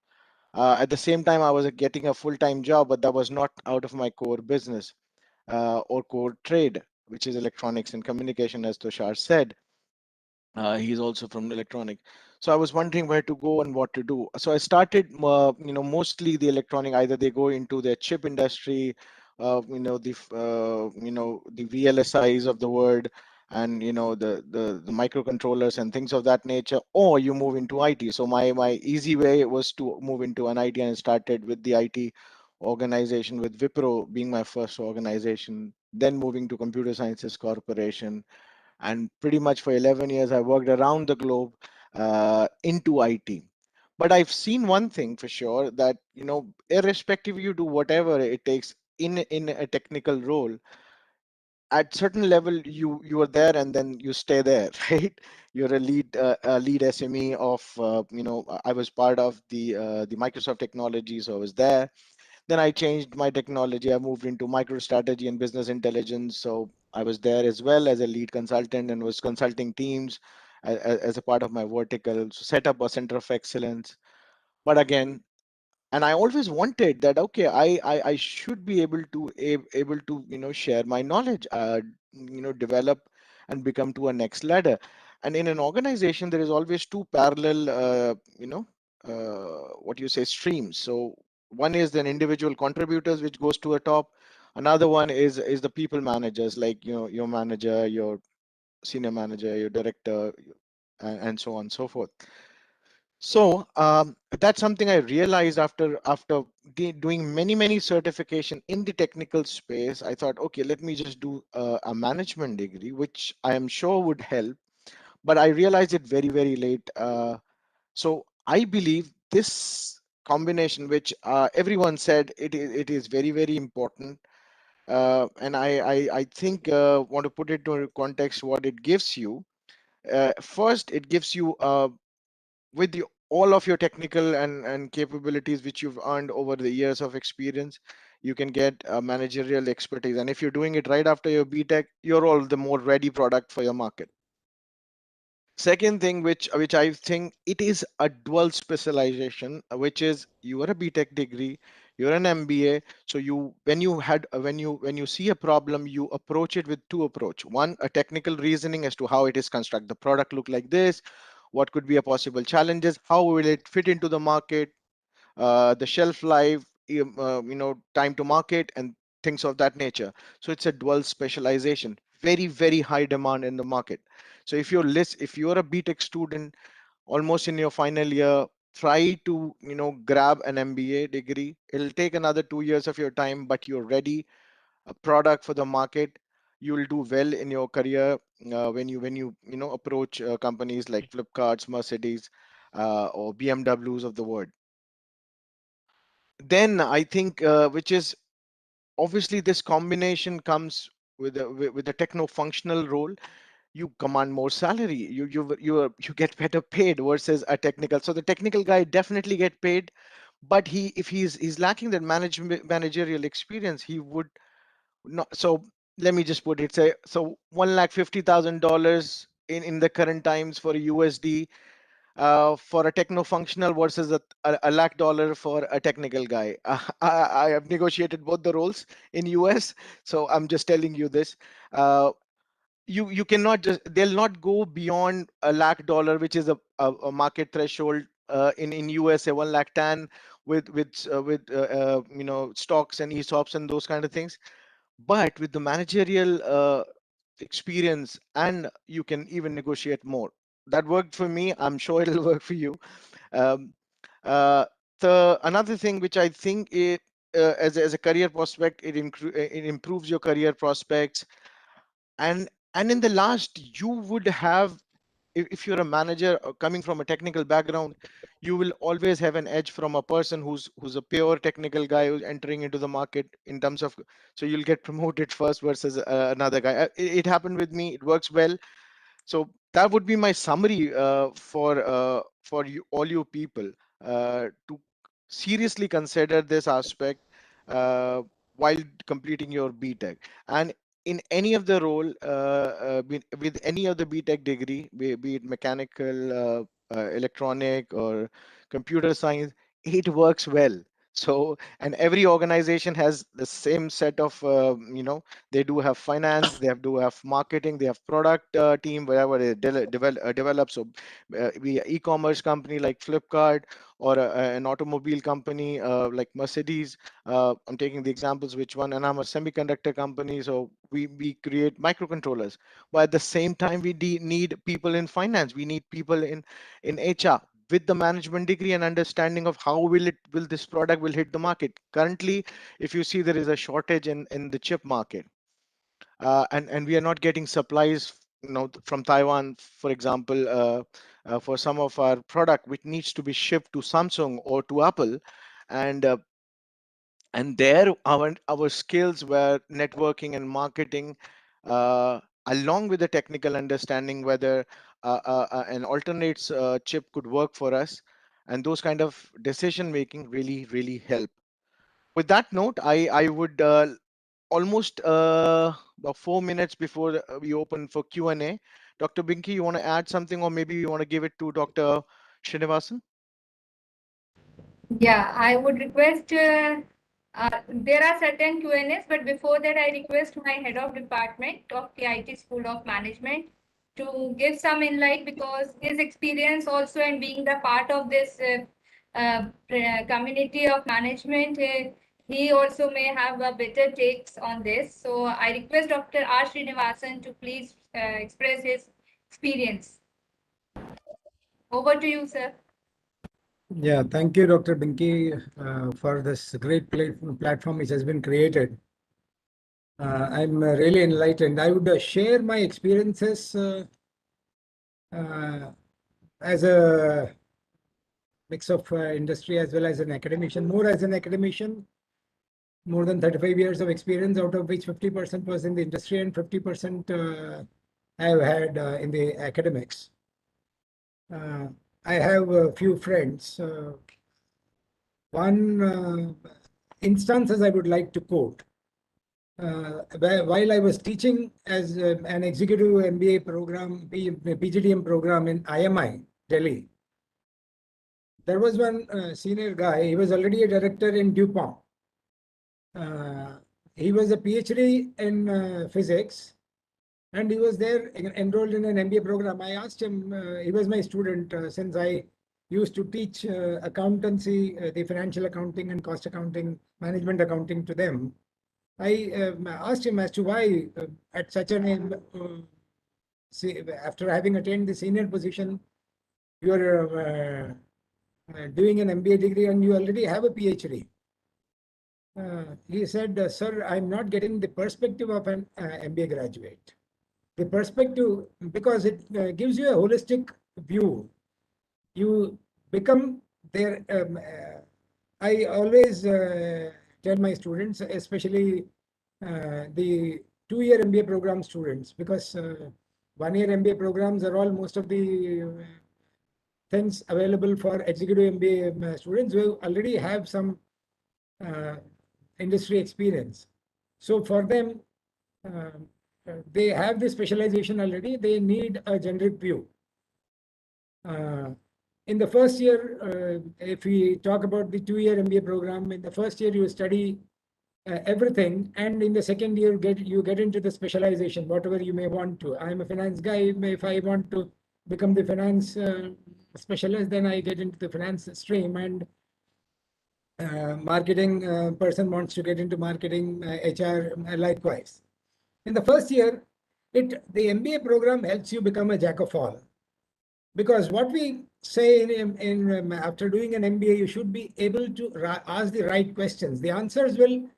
At the same time, I was getting a full-time job, but that was not out of my core business or core trade, which is electronics and communication, as Tushar said. He's also from electronic. So I was wondering where to go and what to do. So I started, mostly the electronic. Either they go into the chip industry, the VLSIs of the word, and the microcontrollers and things of that nature, or you move into IT. So my easy way was to move into an IT, and I started with the IT organization, with Wipro being my first organization, then moving to Computer Sciences Corporation. And pretty much for 11 years I worked around the globe into IT. But I've seen one thing for sure, that irrespective you do whatever it takes in a technical role, at certain level you are there and then you stay there, right? You're a lead SME of I was part of the Microsoft technology, so I was there. Then I changed my technology. I moved into microstrategy and business intelligence. So I was there as well as a lead consultant and was consulting teams as a part of my vertical. So set up a center of excellence. But again, and I always wanted that, okay, I should be able to share my knowledge, develop and become to a next ladder. And in an organization there is always two parallel what you say streams. So one is the individual contributors, which goes to a top. Another one is the people managers, like your manager, your senior manager, your director, and so on and so forth. So that's something I realized after doing many certification in the technical space. I thought, okay, let me just do a management degree, which I am sure would help. But I realized it very late. So I believe this combination, which everyone said it is very important. And I think want to put it to context what it gives you. First, it gives you with all of your technical and capabilities which you've earned over the years of experience, you can get managerial expertise. And if you're doing it right after your BTech, you're all the more ready product for your market. Second thing, which I think it is a dual specialization, which is you are a BTech degree, you're an MBA. So you when you see a problem, you approach it with two approach. One, a technical reasoning as to how it is constructed. The product look like this. What could be a possible challenges? How will it fit into the market? The shelf life, time to market, and things of that nature. So it's a dual specialization, very high demand in the market. So if you're a BTech student, almost in your final year, try to grab an MBA degree. It'll take another 2 years of your time, but you're ready, a product for the market. You will do well in your career when you approach companies like Flipkarts, Mercedes, or BMWs of the world. Then I think, which is obviously this combination comes with a techno functional role. You command more salary, you get better paid versus a technical. So the technical guy definitely get paid, but if he's lacking that managerial experience, he would not. So let me just put it, say, so $150,000 in the current times for a USD, for a techno functional versus a lakh dollar for a technical guy. I have negotiated both the roles in US, so I'm just telling you this. you cannot just, they'll not go beyond $1 lakh, which is a market threshold in USA, 1 lakh 10, with stocks and ESOPs and those kind of things. But with the managerial experience, and you can even negotiate more. That worked for me. I'm sure it'll work for you. Um, uh, the another thing which I think it as a career prospect, it improves your career prospects. And in the last, you would have, if you're a manager coming from a technical background, you will always have an edge from a person who's a pure technical guy who's entering into the market in terms of, so you'll get promoted first versus another guy. It happened with me. It works well. So that would be my summary for you, all you people, to seriously consider this aspect while completing your BTech. And in any of the role, with any of the BTech degree, be it mechanical, electronic, or computer science, it works well. So, and every organization has the same set of, they do have finance, they do have marketing, they have product team, wherever they develop. So be an e-commerce company like Flipkart, or an automobile company like Mercedes. I'm taking the examples which one, and I'm a semiconductor company, so we create microcontrollers. But at the same time, we need people in finance, we need people in HR with the management degree and understanding of how will this product will hit the market. Currently, if you see, there is a shortage in the chip market, and we are not getting supplies, from Taiwan, for example, for some of our product which needs to be shipped to Samsung or to Apple. And uh, and there our skills were networking and marketing, uh, along with the technical understanding whether an alternates chip could work for us, and those kind of decision making really help. With that note, I would almost about 4 minutes before we open for Q&A. Dr. Binky, you want to add something, or maybe you want to give it to Dr. Srinivasan? Yeah, I would request, there are certain Q&As, but before that, I request my head of department of KIT School of Management to give some insight, because his experience also and being the part of this community of management, he also may have a better takes on this. So I request Dr. R. Srinivasan to please express his experience. Over to you, sir. Yeah, thank you, Dr. Binky, for this great platform which has been created. I'm really enlightened. I would share my experiences as a mix of industry as well as an academician, more as an academician, more than 35 years of experience, out of which 50% was in the industry and 50% I have had in the academics. I have a few friends. One instances I would like to quote. While I was teaching as an executive MBA program, PGDM program in IMI, Delhi, there was one senior guy. He was already a director in DuPont. He was a PhD in physics, and he was there enrolled in an MBA program. I asked him, he was my student since I used to teach accountancy, the financial accounting and cost accounting, management accounting to them. I asked him as to why at such an after having attained the senior position, you are doing an MBA degree and you already have a PhD. He said, sir, I'm not getting the perspective of an MBA graduate. The perspective, because it gives you a holistic view. You become there. I always tell my students, especially the 2-year MBA program students, because 1-year MBA programs are all most of the things available for executive MBA students who already have some industry experience. So for them, they have the specialization already. They need a generic view. In the first year, if we talk about the 2-year MBA program, in the first year you study everything, and in the second year you get into the specialization, whatever you may want to. I'm a finance guy. If I want to become the finance specialist, then I get into the finance stream, and marketing person wants to get into marketing, HR, likewise. In the first year, the MBA program helps you become a jack of all. Because what we say after doing an MBA, you should be able to ask the right questions. The answers will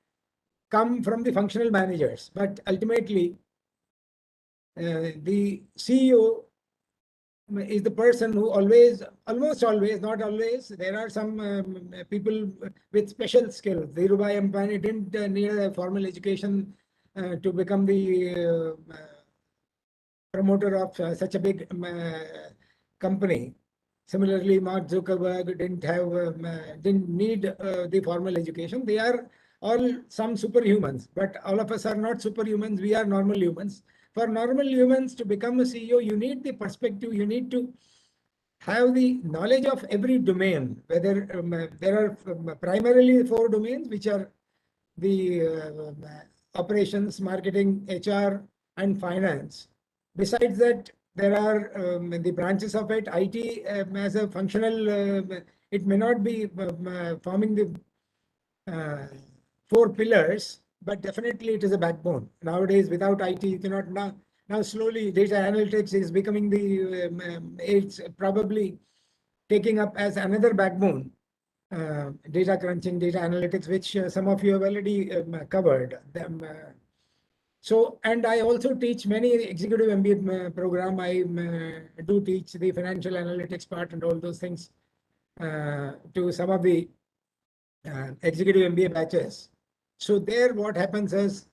come from the functional managers, but ultimately, the CEO is the person who almost always, not always, there are some people with special skills. Dhirubhai Ambani didn't need a formal education to become the promoter of such a big company. Similarly, Mark Zuckerberg didn't need the formal education. They are all some superhumans, but all of us are not superhumans. We are normal humans. For normal humans to become a CEO, you need the perspective. You need to have the knowledge of every domain. Whether there are primarily 4 domains, which are the operations, marketing, HR, and finance. Besides that, there are the branches of it. IT as a functional, it may not be forming the 4 pillars, but definitely it is a backbone. Nowadays, without IT, you cannot now slowly data analytics is becoming it's probably taking up as another backbone. Data crunching, data analytics, which some of you have already covered them. So, and I also teach many executive MBA program. I do teach the financial analytics part and all those things to some of the executive MBA batches. So there, what happens is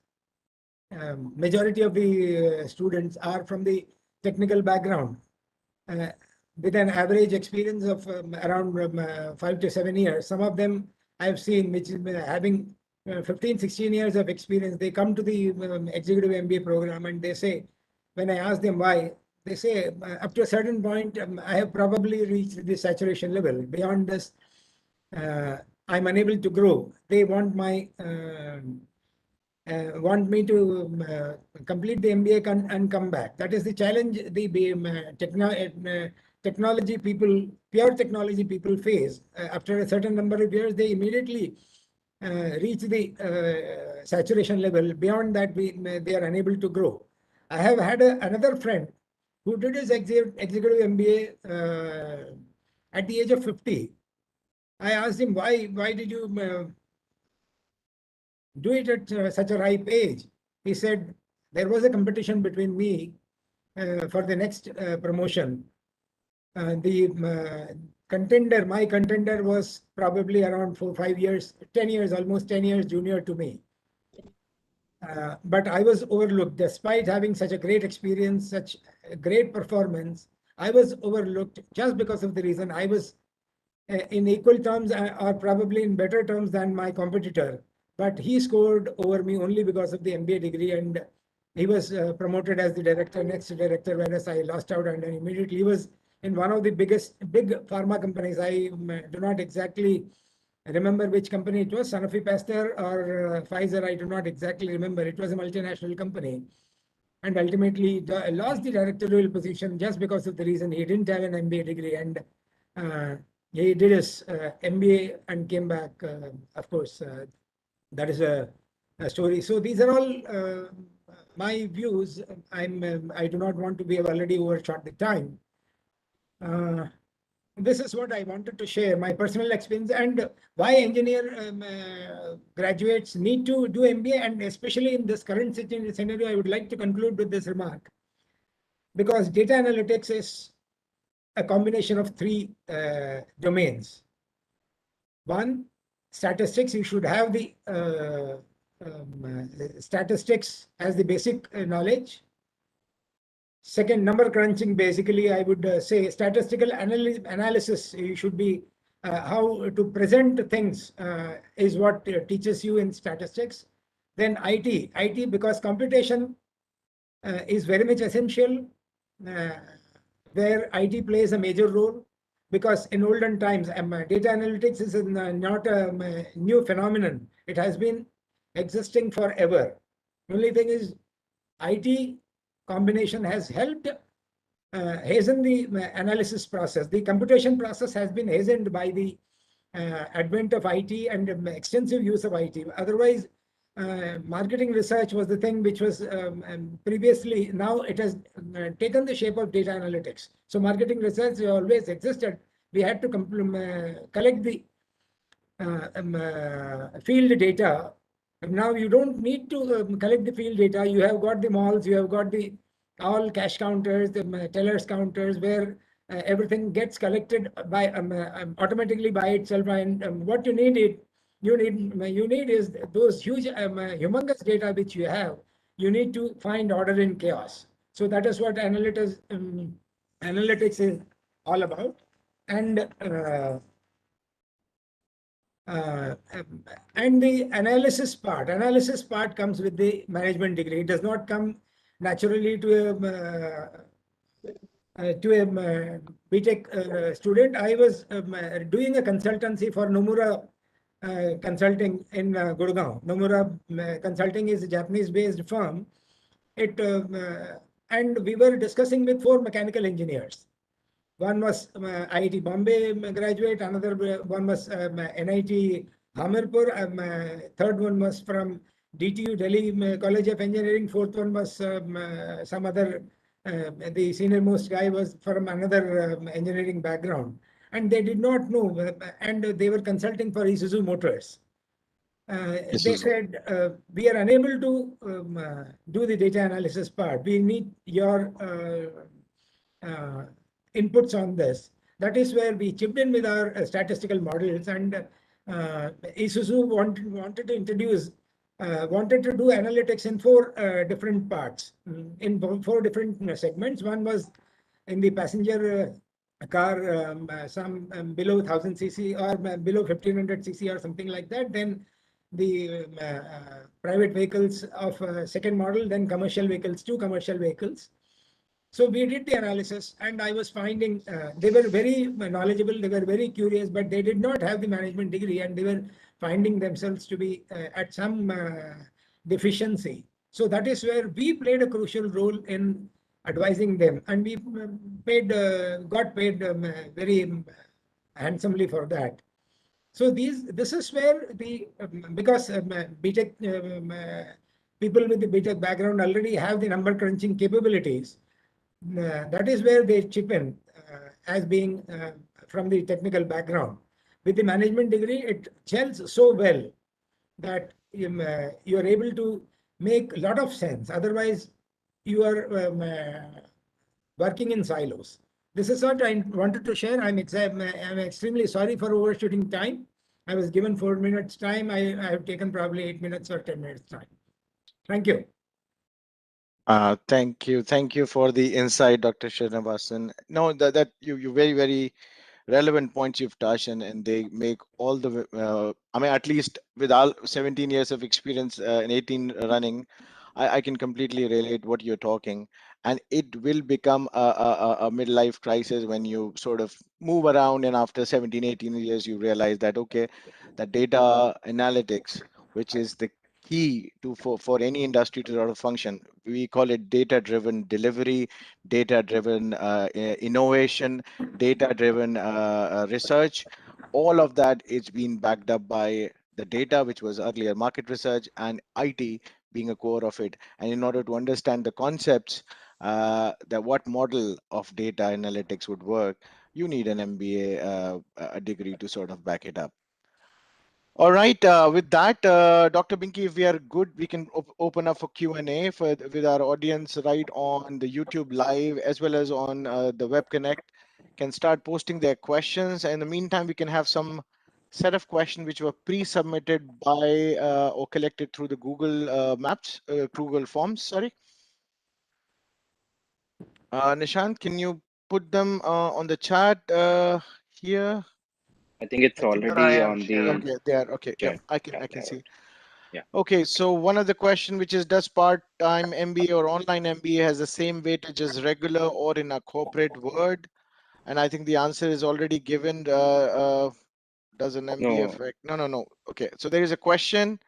majority of the students are from the technical background with an average experience of around 5 to 7 years. Some of them I've seen, which is having 15, 16 years of experience. They come to the executive MBA program and they say, when I ask them why, they say, up to a certain point, I have probably reached the saturation level. Beyond this, I'm unable to grow. They want want me to complete the MBA and come back. That is the challenge the technology people, pure technology people face. After a certain number of years, they immediately reach the saturation level. Beyond that, they are unable to grow. I have had another friend who did his executive MBA at the age of 50. I asked him, why did you do it at such a ripe age? He said, there was a competition between me for the next promotion. My contender was probably around 4, 5 years, 10 years, almost 10 years junior to me. But I was overlooked. Despite having such a great experience, such a great performance, I was overlooked just because of the reason I was in equal terms or probably in better terms than my competitor. But he scored over me only because of the MBA degree, and he was promoted as the next director, whereas I lost out, and then immediately he was in one of the big pharma companies. I do not exactly remember which company it was, Sanofi Pasteur or Pfizer. I do not exactly remember. It was a multinational company. And ultimately lost the directorial position just because of the reason he didn't have an MBA degree. And he did his MBA and came back. Of course, that is a story. So these are all my views. I do not want to be already overshot the time. This is what I wanted to share, my personal experience and why engineer graduates need to do MBA, and especially in this current scenario, I would like to conclude with this remark. Because data analytics is a combination of 3 domains. One, statistics. You should have the statistics as the basic knowledge. Second, number crunching. Basically, I would say statistical analysis. You should be how to present things is what teaches you in statistics. Then IT because computation is very much essential, where IT plays a major role. Because in olden times, data analytics is not a new phenomenon. It has been existing forever. Only thing is, IT combination has helped hasten the analysis process. The computation process has been hastened by the advent of IT and extensive use of IT. Otherwise, marketing research was the thing which was previously, now it has taken the shape of data analytics. So marketing research always existed. We had to collect the field data. Now you don't need to collect the field data. You have got the malls, you have got the all cash counters, the tellers counters, where everything gets collected by automatically by itself. And what you need is those huge humongous data which you have. You need to find order in chaos. So that is what analytics is all about. And uh, and the analysis part comes with the management degree. It does not come naturally to a BTech student. I was doing a consultancy for Nomura Consulting in Gurgaon. Nomura Consulting is a Japanese-based firm. And we were discussing with 4 mechanical engineers. One was IIT Bombay graduate, another one was NIT Hamirpur, third one was from DTU Delhi College of Engineering, fourth one was some other, the senior most guy was from another engineering background. And they did not know, and they were consulting for Isuzu Motors. They said, we are unable to do the data analysis part. We need your inputs on this. That is where we chipped in with our statistical models, and Isuzu wanted to introduce, wanted to do analytics in 4 different parts, in 4 different segments. One was in the passenger car, some below 1000 cc or below 1500 cc or something like that. Then the private vehicles of second model, then commercial vehicles, 2 commercial vehicles. So we did the analysis, and I was finding they were very knowledgeable, they were very curious, but they did not have the management degree, and they were finding themselves to be at some deficiency. So that is where we played a crucial role in advising them, and we got paid very handsomely for that. So this is where the because BTech people with the BTech background already have the number crunching capabilities. That is where they chip in as being from the technical background. With the management degree, it gels so well that you are able to make a lot of sense. Otherwise, you are working in silos. This is what I wanted to share. I'm extremely sorry for overshooting time. I was given 4 minutes time. I have taken probably 8 minutes or 10 minutes time. Thank you. Thank you for the insight, Dr. Srinivasan. No, that you very, very relevant points you've touched, and they make all the I mean, at least with all 17 years of experience and 18 running, I can completely relate what you're talking. And it will become a midlife crisis when you sort of move around, and after 17, 18 years you realize that okay, the data analytics, which is the key to for any industry to sort of function. We call it data driven delivery, data driven innovation, data driven research. All of that is being backed up by the data, which was earlier market research, and IT being a core of it. And in order to understand the concepts, that what model of data analytics would work, you need an MBA a degree to sort of back it up. All right. With that, Dr. Binky, if we are good, we can open up for Q&A with our audience right on the YouTube Live as well as on the Web Connect. Can start posting their questions. And in the meantime, we can have some set of questions which were pre-submitted by or collected through the Google Maps, Google Forms. Sorry. Nishant, can you put them on the chat here? I think it's I think Sure, I already am on the sharing. okay. There. Okay. Yep. chat. I can There. see. Yeah. Okay, so one of the question which is, does part-time MBA or online MBA has the same weightage as regular or in a corporate world? And I think the answer is already given. Does an MBA No, affect? No. Okay, so there is a question.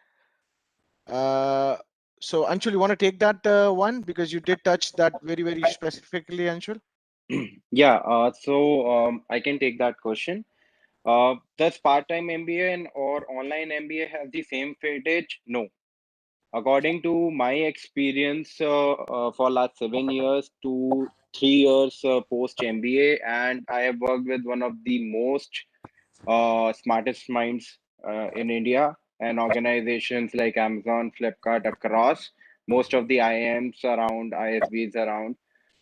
So Anshul, you want to take that one because you did touch that very, very specifically, Anshul? Yeah, I can take that question. Does part-time MBA and or online MBA have the same weightage? No. According to my experience, for last 7 years to 3 years post MBA, and I have worked with one of the most smartest minds in India and organizations like Amazon, Flipkart across most of the IIMs around, ISBs around.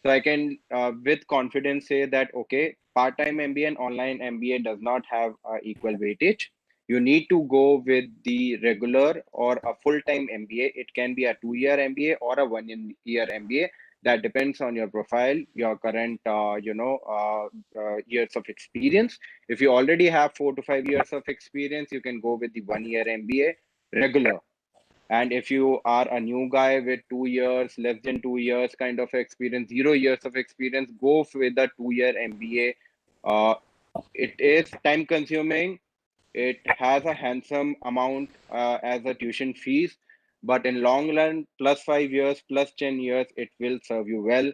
So I can with confidence say that okay, part-time MBA and online MBA does not have equal weightage. You need to go with the regular or a full-time MBA. It can be a 2 year MBA or a 1 year MBA. That depends on your profile, your current, years of experience. If you already have 4 to 5 years of experience, you can go with the 1 year MBA regular. And if you are a new guy with 2 years, less than 2 years kind of experience, 0 years of experience, go with a 2 year MBA. It is time consuming. It has a handsome amount as a tuition fees, but in long run, plus 5 years, plus 10 years, it will serve you well.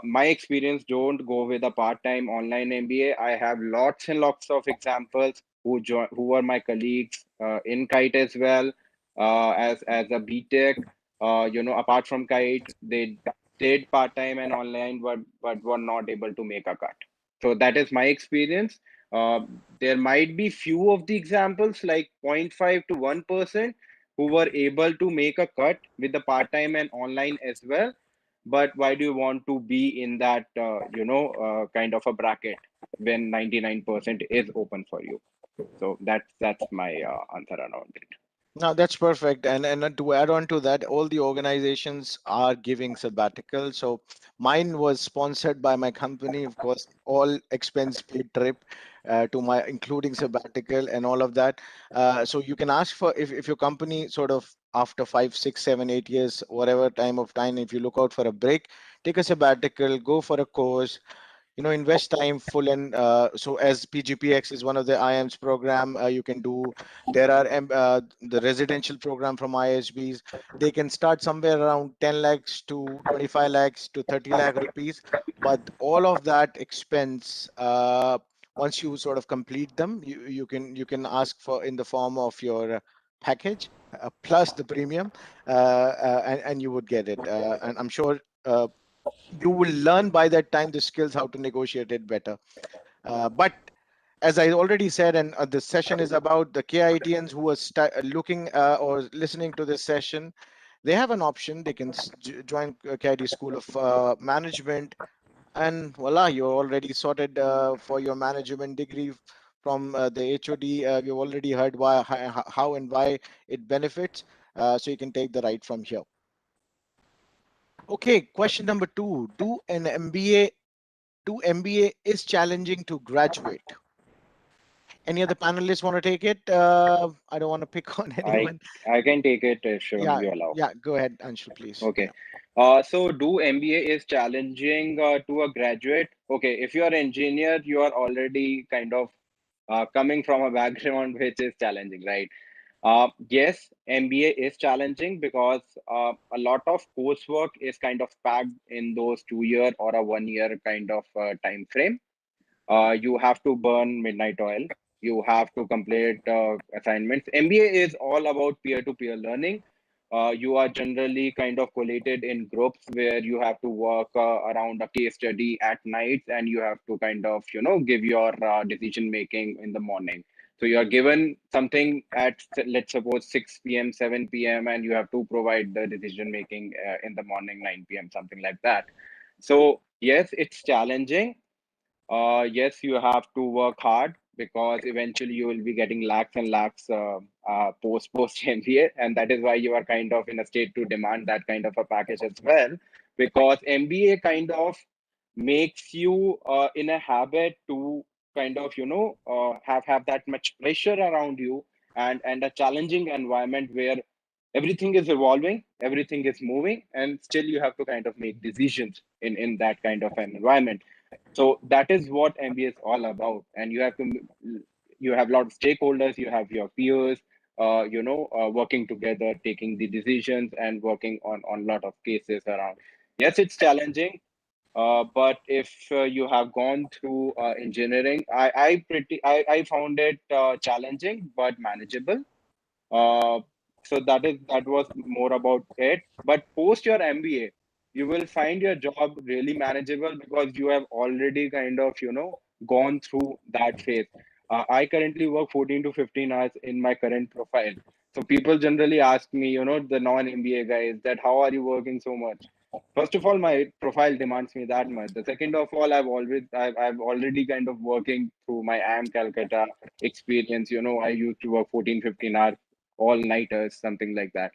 My experience, don't go with a part-time online MBA. I have lots and lots of examples who are my colleagues in KIET as well, as a BTech. Apart from KIET, they did part-time and online, but were not able to make a cut. So that is my experience. Uh, there might be few of the examples like 0.5 to 1% who were able to make a cut with the part-time and online as well, but why do you want to be in that kind of a bracket when 99% is open for you? So that's my answer around it. No, that's perfect. And to add on to that, all the organizations are giving sabbatical. So mine was sponsored by my company, of course, all expense paid trip to my including sabbatical and all of that. So you can ask for if your company sort of after 5, 6, 7, 8 years, whatever time of time, if you look out for a break, take a sabbatical, go for a course, invest time full. And so as PGPX is one of the IM's program, you can do. There are the residential program from ISBs. They can start somewhere around 10 lakhs to 25 lakhs to 30 lakh rupees, but all of that expense, once you sort of complete them, you can ask for in the form of your package, plus the premium, and you would get it. And I'm sure you will learn by that time the skills how to negotiate it better. But as I already said, and this session is about the KITians who are looking or listening to this session. They have an option. They can join KIT School of Management, and voila, you're already sorted for your management degree from the HOD. You've already heard why, how and why it benefits. So you can take the right from here. Okay, question number two. Do MBA is challenging to graduate? Any other panelists want to take it? I don't want to pick on i anyone. I can take it, Shivam, Yeah, you allow. yeah. Go ahead, Anshul, please. Okay. Yeah. So do MBA is challenging to a graduate? Okay, if you are engineer, you are already kind of coming from a background which is challenging, right? Yes, MBA is challenging because a lot of coursework is kind of packed in those 2 year or a 1 year kind of time frame. You have to burn midnight oil. You have to complete assignments. MBA is all about peer-to-peer learning. You are generally kind of collated in groups where you have to work around a case study at night, and you have to kind of give your decision making in the morning. So you are given something at, let's suppose, 6 p.m., 7 p.m., and you have to provide the decision making in the morning, 9 p.m., something like that. So yes, it's challenging. Yes, you have to work hard because eventually you will be getting lakhs and lakhs post MBA, and that is why you are kind of in a state to demand that kind of a package as well, because MBA kind of makes you in a habit to kind of have that much pressure around you, and a challenging environment where everything is evolving, everything is moving, and still you have to kind of make decisions in that kind of an environment. So that is what MBA is all about, and you have a lot of stakeholders, you have your peers, working together, taking the decisions, and working on lot of cases around. Yes, it's challenging, but if you have gone through engineering, I found it challenging but manageable. Uh, so that was more about it. But post your MBA, you will find your job really manageable because you have already kind of gone through that phase. I currently work 14 to 15 hours in my current profile. So people generally ask me, the non-MBA guys, that how are you working so much? First of all, my profile demands me that much. The second of all, I've already kind of working through my AM Calcutta experience. I used to work 14, 15 hours all nighters, something like that.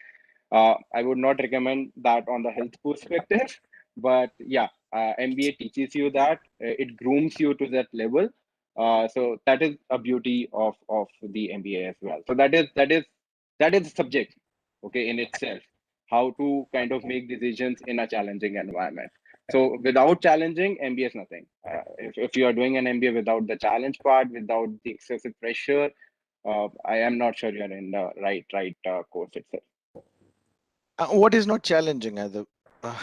I would not recommend that on the health perspective, but yeah, MBA teaches you that, it grooms you to that level. So that is a beauty of the MBA as well. So that is subject, okay, in itself, how to kind of make decisions in a challenging environment. So without challenging, MBA is nothing. If you are doing an MBA without the challenge part, without the excessive pressure, I am not sure you're in the right course itself. What is not challenging at the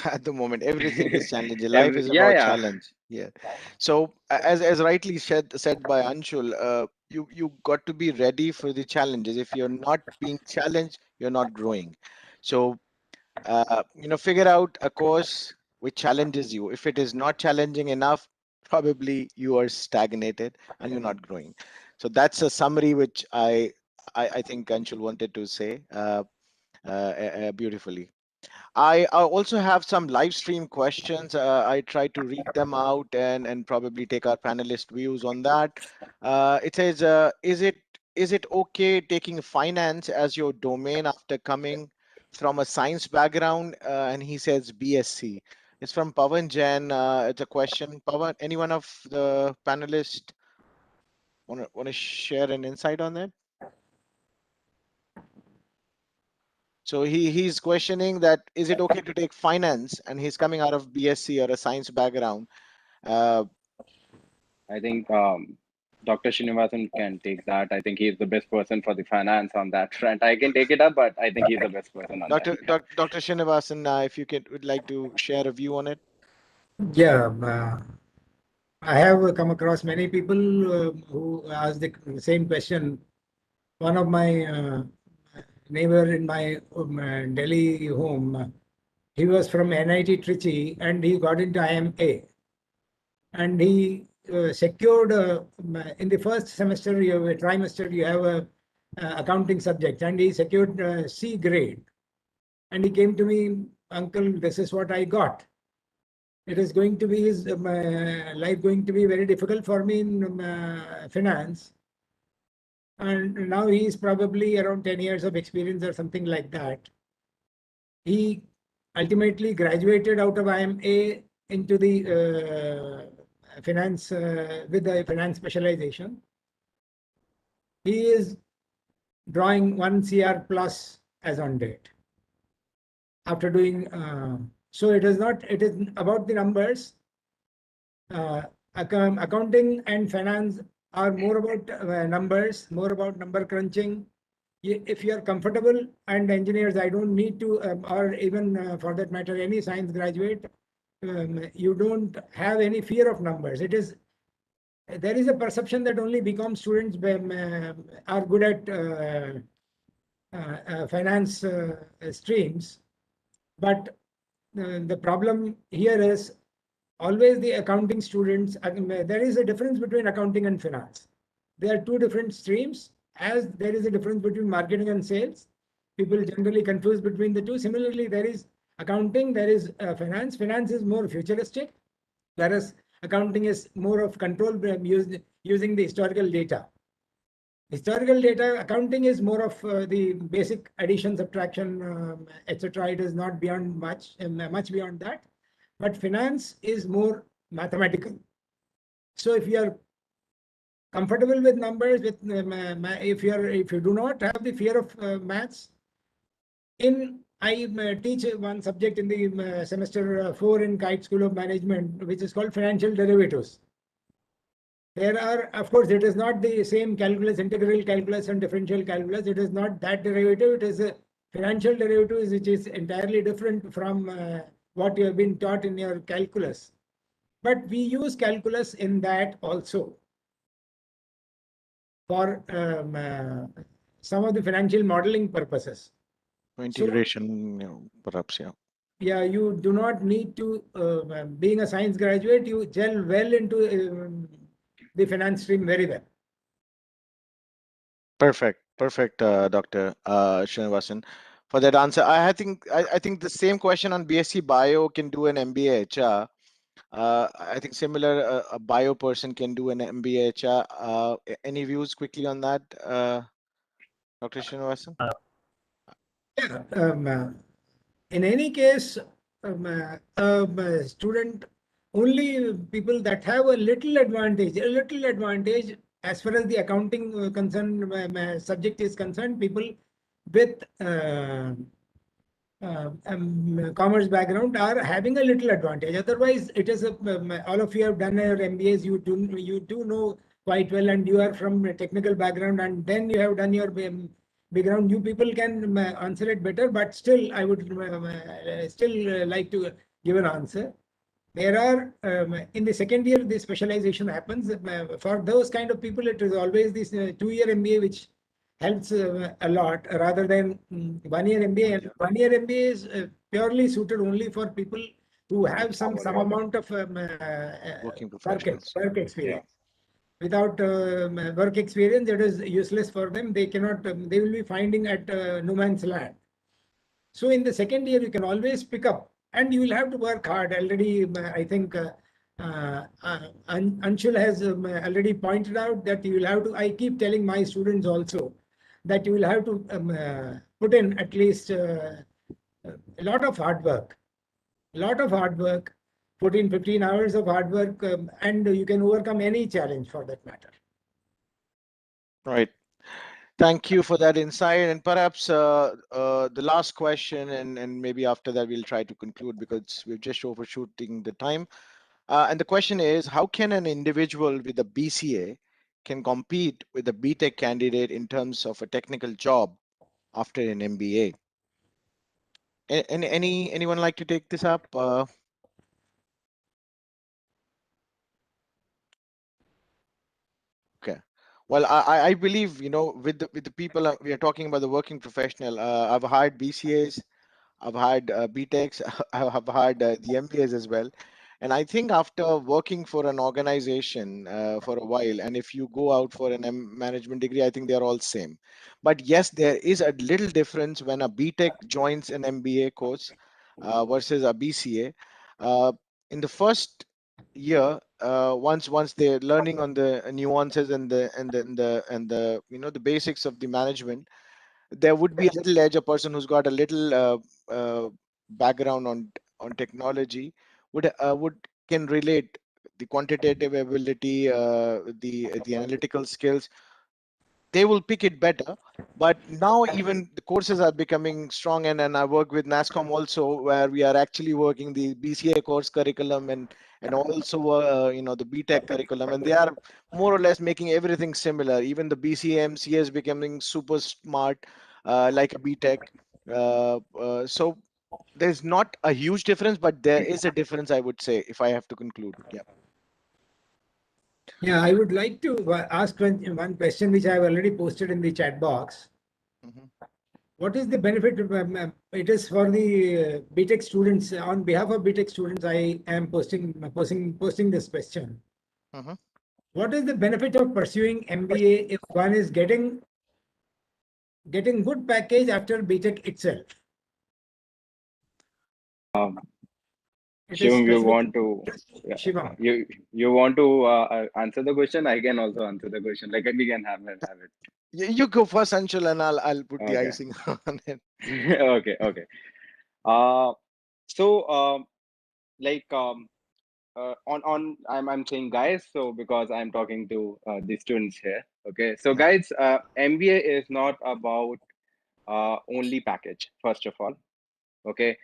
at the moment? Everything is challenging. Life is Yeah, about yeah. challenge. Yeah. So as rightly said by Anshul, you got to be ready for the challenges. If you're not being challenged, you're not growing. So figure out a course which challenges you. If it is not challenging enough, probably you are stagnated and you're not growing. So that's a summary which I think Anshul wanted to say beautifully. I also have some live stream questions. I try to read them out and probably take our panelist views on that. It says, is it okay taking finance as your domain after coming from a science background? And he says BSc. It's from Pavan Jain. It's a question. Pavan, any one of the panelists want to share an insight on that? So he's questioning that is it okay to take finance, and he's coming out of BSc or a science background. Uh, I think Dr. Srinivasan can take that. I think he's the best person for the finance on that front. I can take it up, but I think he's the best person on that. Dr. Srinivasan, if you would like to share a view on it. Yeah, I have come across many people who ask the same question. One of my neighbor in my Delhi home, he was from NIT Trichy and he got into IMA. And he secured in the first semester, you have a trimester, you have a accounting subject, and he secured C grade. And he came to me, uncle, this is what I got. It is going to be his life going to be very difficult for me in finance. And now he is probably around 10 years of experience or something like that. He ultimately graduated out of IMA into the finance with a finance specialization. He is drawing 1 CR plus as on date after doing. So it is not. It is about the numbers. Accounting and finance are more about numbers, more about number crunching. If you are comfortable, and engineers, I don't need to, or even for that matter, any science graduate, you don't have any fear of numbers. There is a perception that only BCom students are good at finance streams, but the problem here is always the accounting students. There is a difference between accounting and finance. They are two different streams, as there is a difference between marketing and sales. People generally confuse between the two. Similarly, there is accounting, there is finance. Finance is more futuristic, whereas accounting is more of control using the historical data. Historical data, accounting is more of the basic addition, subtraction, etc. It is not beyond much beyond that. But finance is more mathematical. So if you are comfortable with numbers, with if you do not have the fear of maths, I teach one subject in the semester 4 in KIET School of Management, which is called financial derivatives. There are, of course, it is not the same calculus, integral calculus and differential calculus. It is not that derivative. It is a financial derivative, which is entirely different from what you have been taught in your calculus. But we use calculus in that also for some of the financial modeling purposes. For integration, perhaps, yeah. Yeah, you do not need to, being a science graduate, you gel well into the finance stream very well. Perfect, perfect, Dr. Srinivasan, for that answer. I think the same question on BSc Bio can do an MBA HR. I think similar, a bio person can do an MBA HR. Any views quickly on that, Dr. Srinivasan? Yeah, in any case, student, only people that have a little advantage as far as the accounting subject is concerned, people with commerce background are having a little advantage. Otherwise, it is all of you have done your MBAs. You do know quite well, and you are from a technical background, and then you have done your background. You people can answer it better, but still, I would still like to give an answer. There are in the second year the specialization happens. For those kind of people, it is always this 2-year MBA which helps a lot rather than 1-year MBA. And 1-year MBA is purely suited only for people who have some amount of Working professionals. work experience. Without work experience, it is useless for them. They cannot. They will be finding at no man's land. So in the second year, you can always pick up, and you will have to work hard. Already, I think Anshul has already pointed out that you will have to. I keep telling my students also that you will have to put in at least a lot of hard work. A lot of hard work. Put in 15 hours of hard work, and you can overcome any challenge for that matter. Right. Thank you for that insight. And perhaps the last question, and maybe after that we'll try to conclude because we're just overshooting the time. And the question is, how can an individual with a BCA can compete with a BTech candidate in terms of a technical job after an MBA? Anyone like to take this up? Okay. Well, I believe, with the people we are talking about, the working professional. I've hired BCAs, I've had BTechs, I've had the MBAs as well. And I think after working for an organization for a while, and if you go out for an management degree, I think they're all same. But yes, there is a little difference when a BTech joins an MBA course versus a BCA. Uh, in the first year, once they're learning on the nuances and the basics of the management, there would be a little edge. A person who's got a little background on technology would can relate the quantitative ability, the analytical skills. They will pick it better. But now even the courses are becoming strong, and I work with NASCOM also, where we are actually working the BCA course curriculum and also the BTech curriculum, and they are more or less making everything similar. Even the BCA MCA is becoming super smart, like a BTech. So there's not a huge difference, but there is a difference, I would say, if I have to conclude. Yeah. Yeah, I would like to ask one question which I have already posted in the chat box. Mhm. What is the benefit? It is for the BTech students. On behalf of BTech students, I am posting this question. Mhm. What is the benefit of pursuing MBA if one is getting good package after BTech itself? Um, It is Shivam, you specific. want to yeah, Shivam. you want to answer the question? I can also answer the question. Like we can have it. You go first, Anshul, and I'll put the Okay. icing on it. Okay. Okay. Uh, so like on I'm saying guys, so because I'm talking to the students here. Okay. So Yeah. guys, MBA is not about only package. First of all, okay.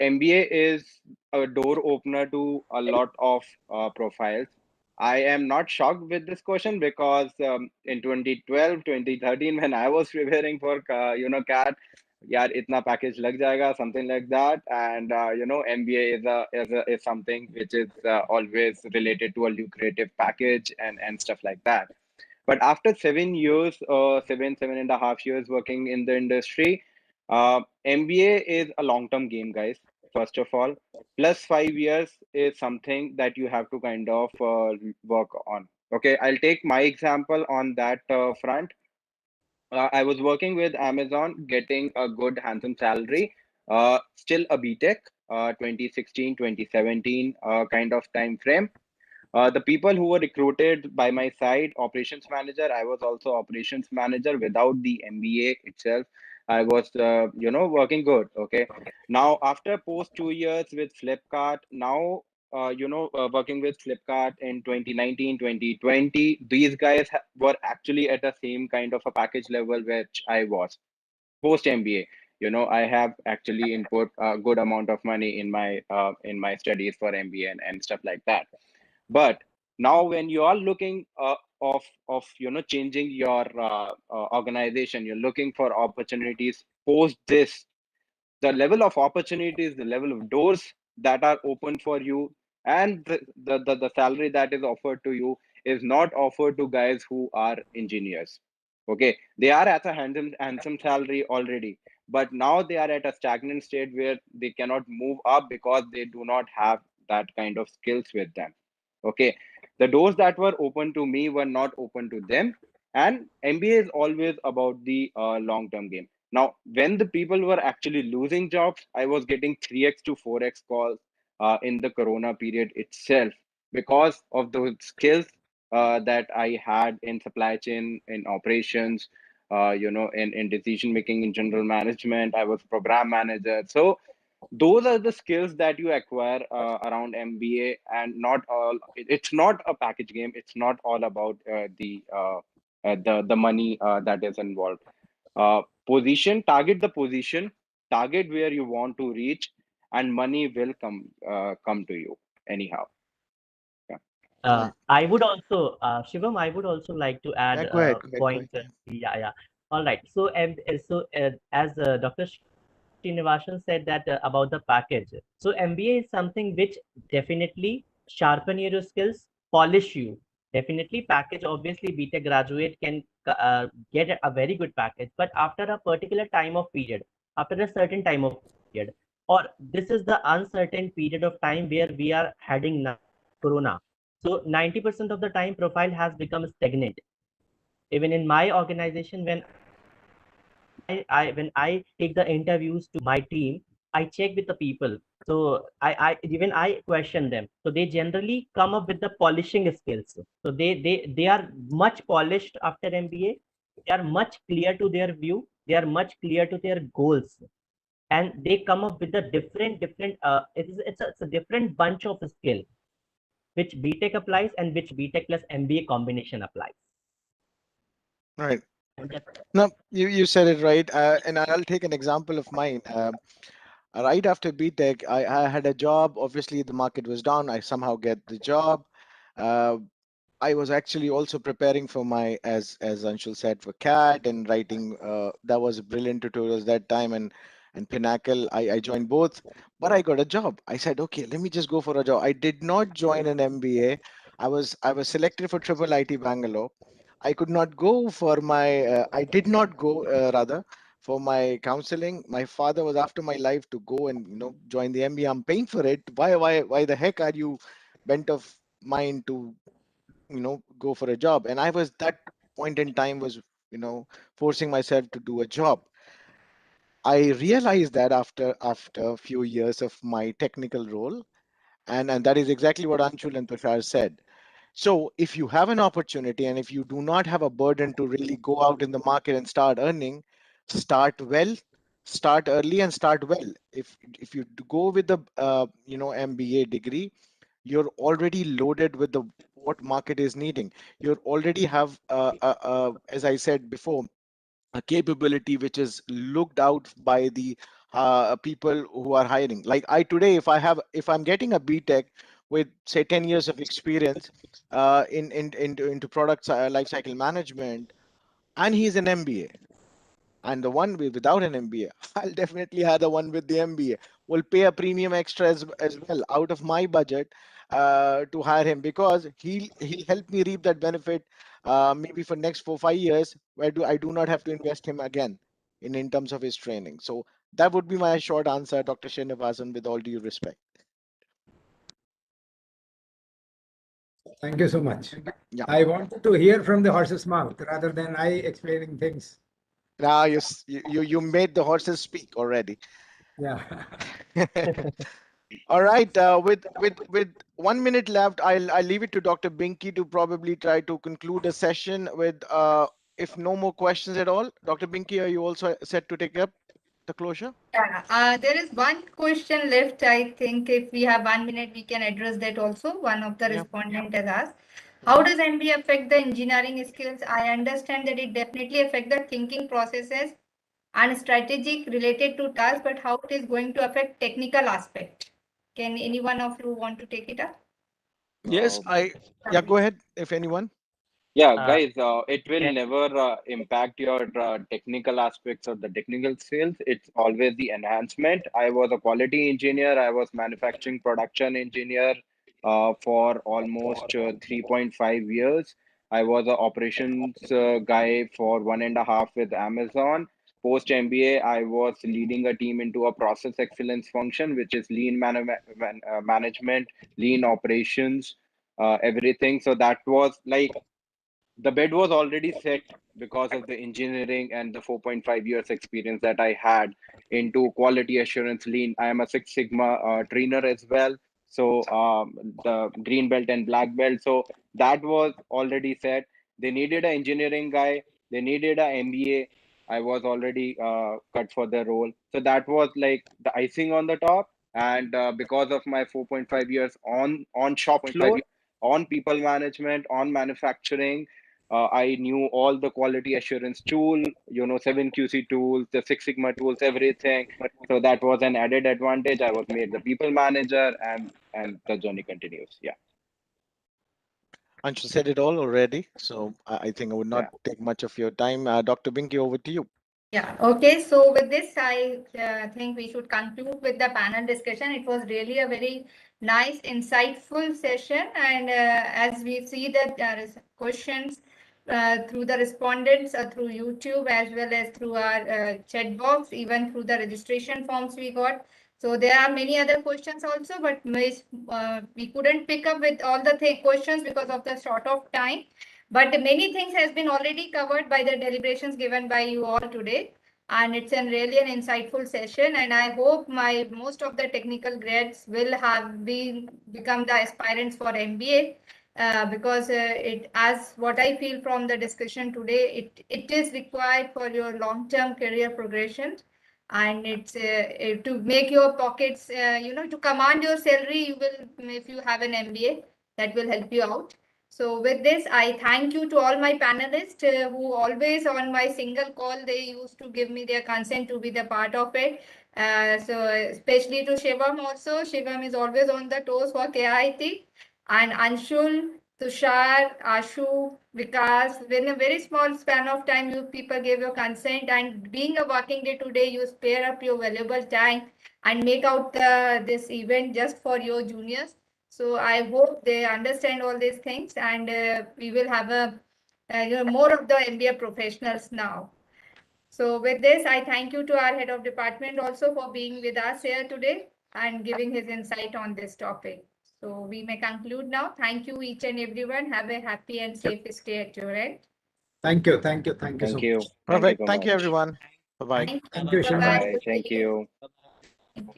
MBA is a door opener to a lot of profiles. I am not shocked with this question because in 2012, 2013, when I was preparing for CAT, yeah, itna package lag jayega, something like that. And MBA is something which is always related to a lucrative package and stuff like that. But after 7 years, 7.5 years working in the industry, MBA is a long-term game, guys. First of all, plus 5 years is something that you have to kind of work on. Okay, I'll take my example on that front. I was working with Amazon, getting a good, handsome salary. Still a BTech, 2016, 2017 kind of time frame. The people who were recruited by my side, operations manager, I was also operations manager without the MBA itself. I was, working good. Okay. Now, after post 2 years with Flipkart, now, working with Flipkart in 2019, 2020, these guys were actually at the same kind of a package level which I was post MBA. I have actually input a good amount of money in my studies for MBA and stuff like that. But now when you are looking of changing your organization, you're looking for opportunities post this, the level of opportunities, the level of doors that are open for you, and the salary that is offered to you is not offered to guys who are engineers. Okay, they are at a handsome salary already, but now they are at a stagnant state where they cannot move up because they do not have that kind of skills with them. Okay, the doors that were open to me were not open to them, and MBA is always about the long term game. Now, when the people were actually losing jobs, I was getting 3x to 4x calls in the Corona period itself because of those skills that I had in supply chain, in operations, in decision making, in general management. I was program manager. So those are the skills that you acquire around MBA, and not all. It's not a package game. It's not all about the money that is involved. Target the position, target where you want to reach, and money will come to you anyhow. Yeah. Right. I would also, Shivam, I would also like to add Yeah, a go point. ahead. Yeah. Yeah, yeah. All right. So, as Dr. Srinivasan said that about the package. So, MBA is something which definitely sharpen your skills, polish you. Definitely, package. Obviously, BTech graduate can get a very good package, but after a particular time of period, after a certain time of period, or this is the uncertain period of time where we are heading now, Corona. So 90% of the time profile has become stagnant. Even in my organization, when I take the interviews to my team, I check with the people. So I question them. So they generally come up with the polishing skills. So they are much polished after MBA. They are much clear to their view. They are much clear to their goals, and they come up with a different. It's a different bunch of skill which BTech applies and which BTech plus MBA combination applies. Right. And that, No, you said it right. And I'll take an example of mine. Right after BTech, I had a job. Obviously, the market was down. I somehow get the job. Uh, I was actually also preparing for my, as Anshul said, for CAT and writing. That was brilliant tutorials that time, and Pinnacle. I joined both, but I got a job. I said, okay, let me just go for a job. I did not join an MBA. I was selected for Triple IT Bangalore. I could not go for my. I did not go rather for my counseling. My father was after my life to go and join the MBA. I'm paying for it. Why the heck are you bent of mind to go for a job? And I was that point in time was forcing myself to do a job. I realized that after a few years of my technical role, and that is exactly what Anshul and Tushar said. So if you have an opportunity and if you do not have a burden to really go out in the market and start earning, start well, start early and start well. If you go with the MBA degree, you're already loaded with the what market is needing. You already have, as I said before, a capability which is looked out by the people who are hiring. Like I today, if I'm getting a BTech with say 10 years of experience into product life cycle management, and he's an MBA. And the one without an MBA, I'll definitely hire the one with the MBA. Will pay a premium extra as well out of my budget to hire him, because he'll help me reap that benefit maybe for next 4 5 years, where I do not have to invest him again in terms of his training. So that would be my short answer, Dr. Srinivasan, with all due respect. Thank you so much. Yeah. I wanted to hear from the horse's mouth rather than I explaining things. Now you made the horses speak already. Yeah. All right. With 1 minute left, I'll leave it to Dr. Binky to probably try to conclude the session with if no more questions at all. Dr. Binky, are you also set to take up the closure? Yeah, there is one question left. I think if we have 1 minute, we can address that also. One of the Yeah. respondent has asked, how does MBA affect the engineering skills? I understand that it definitely affects the thinking processes and strategic related to tasks, but how it is going to affect technical aspect? Can any one of you want to take it up? Yes, yeah, go ahead if anyone. Yeah, Uh, guys, it will never impact your technical aspects or the technical skills. It's always the enhancement. I was a quality engineer. I was manufacturing production engineer for almost 3.5 years. I was an operations guy for 1.5 with Amazon. Post MBA, I was leading a team into a process excellence function, which is lean management, lean operations, everything. So that was like the bed was already set because of the engineering and the 4.5 years experience that I had into quality assurance lean. I am a Six Sigma trainer as well. So the green belt and black belt. So that was already set. They needed an engineering guy. They needed an MBA. I was already cut for the role. So that was like the icing on the top. And because of my 4.5 years on shop floor, on people management, on manufacturing, I knew all the quality assurance tool, 7QC tools, the Six Sigma tools, everything. So that was an added advantage. I was made the people manager, and the journey continues. Yeah, Anshu said it all already, so I think I would not yeah. take much of your time. Dr. Binky, over to you. Yeah, okay. So with this, I think we should conclude with the panel discussion. It was really a very nice, insightful session. And as we see that there is questions through the respondents, through YouTube, as well as through our chat box, even through the registration forms we got. So there are many other questions also, but we couldn't pick up with all the questions because of the short of time. But many things has been already covered by the deliberations given by you all today. And it's really an insightful session. And I hope most of the technical grads will have become the aspirants for MBA. Because it, as what I feel from the discussion today, it is required for your long-term career progression, and it's to make your pockets, to command your salary. You will, if you have an MBA, that will help you out. So with this, I thank you to all my panelists who always on my single call, they used to give me their consent to be the part of it. So especially to Shivam also. Shivam is always on the toes for KIET. And Anshul, Tushar, Ashu, Vikas, in a very small span of time, you people gave your consent, and being a working day today, you spare up your valuable time and make out this event just for your juniors. So I hope they understand all these things, and we will have more of the MBA professionals now. So with this, I thank you to our head of department also for being with us here today and giving his insight on this topic. So we may conclude now. Thank you each and everyone. Have a happy and safe stay at your end. Thank you. Thank you. Thank you so Thank much. you. Thank you Perfect. so Thank you, much. everyone. Bye bye. Thank Thank you. you, Bye-bye. Shivam. Bye. Good Thank day. you. Thank you.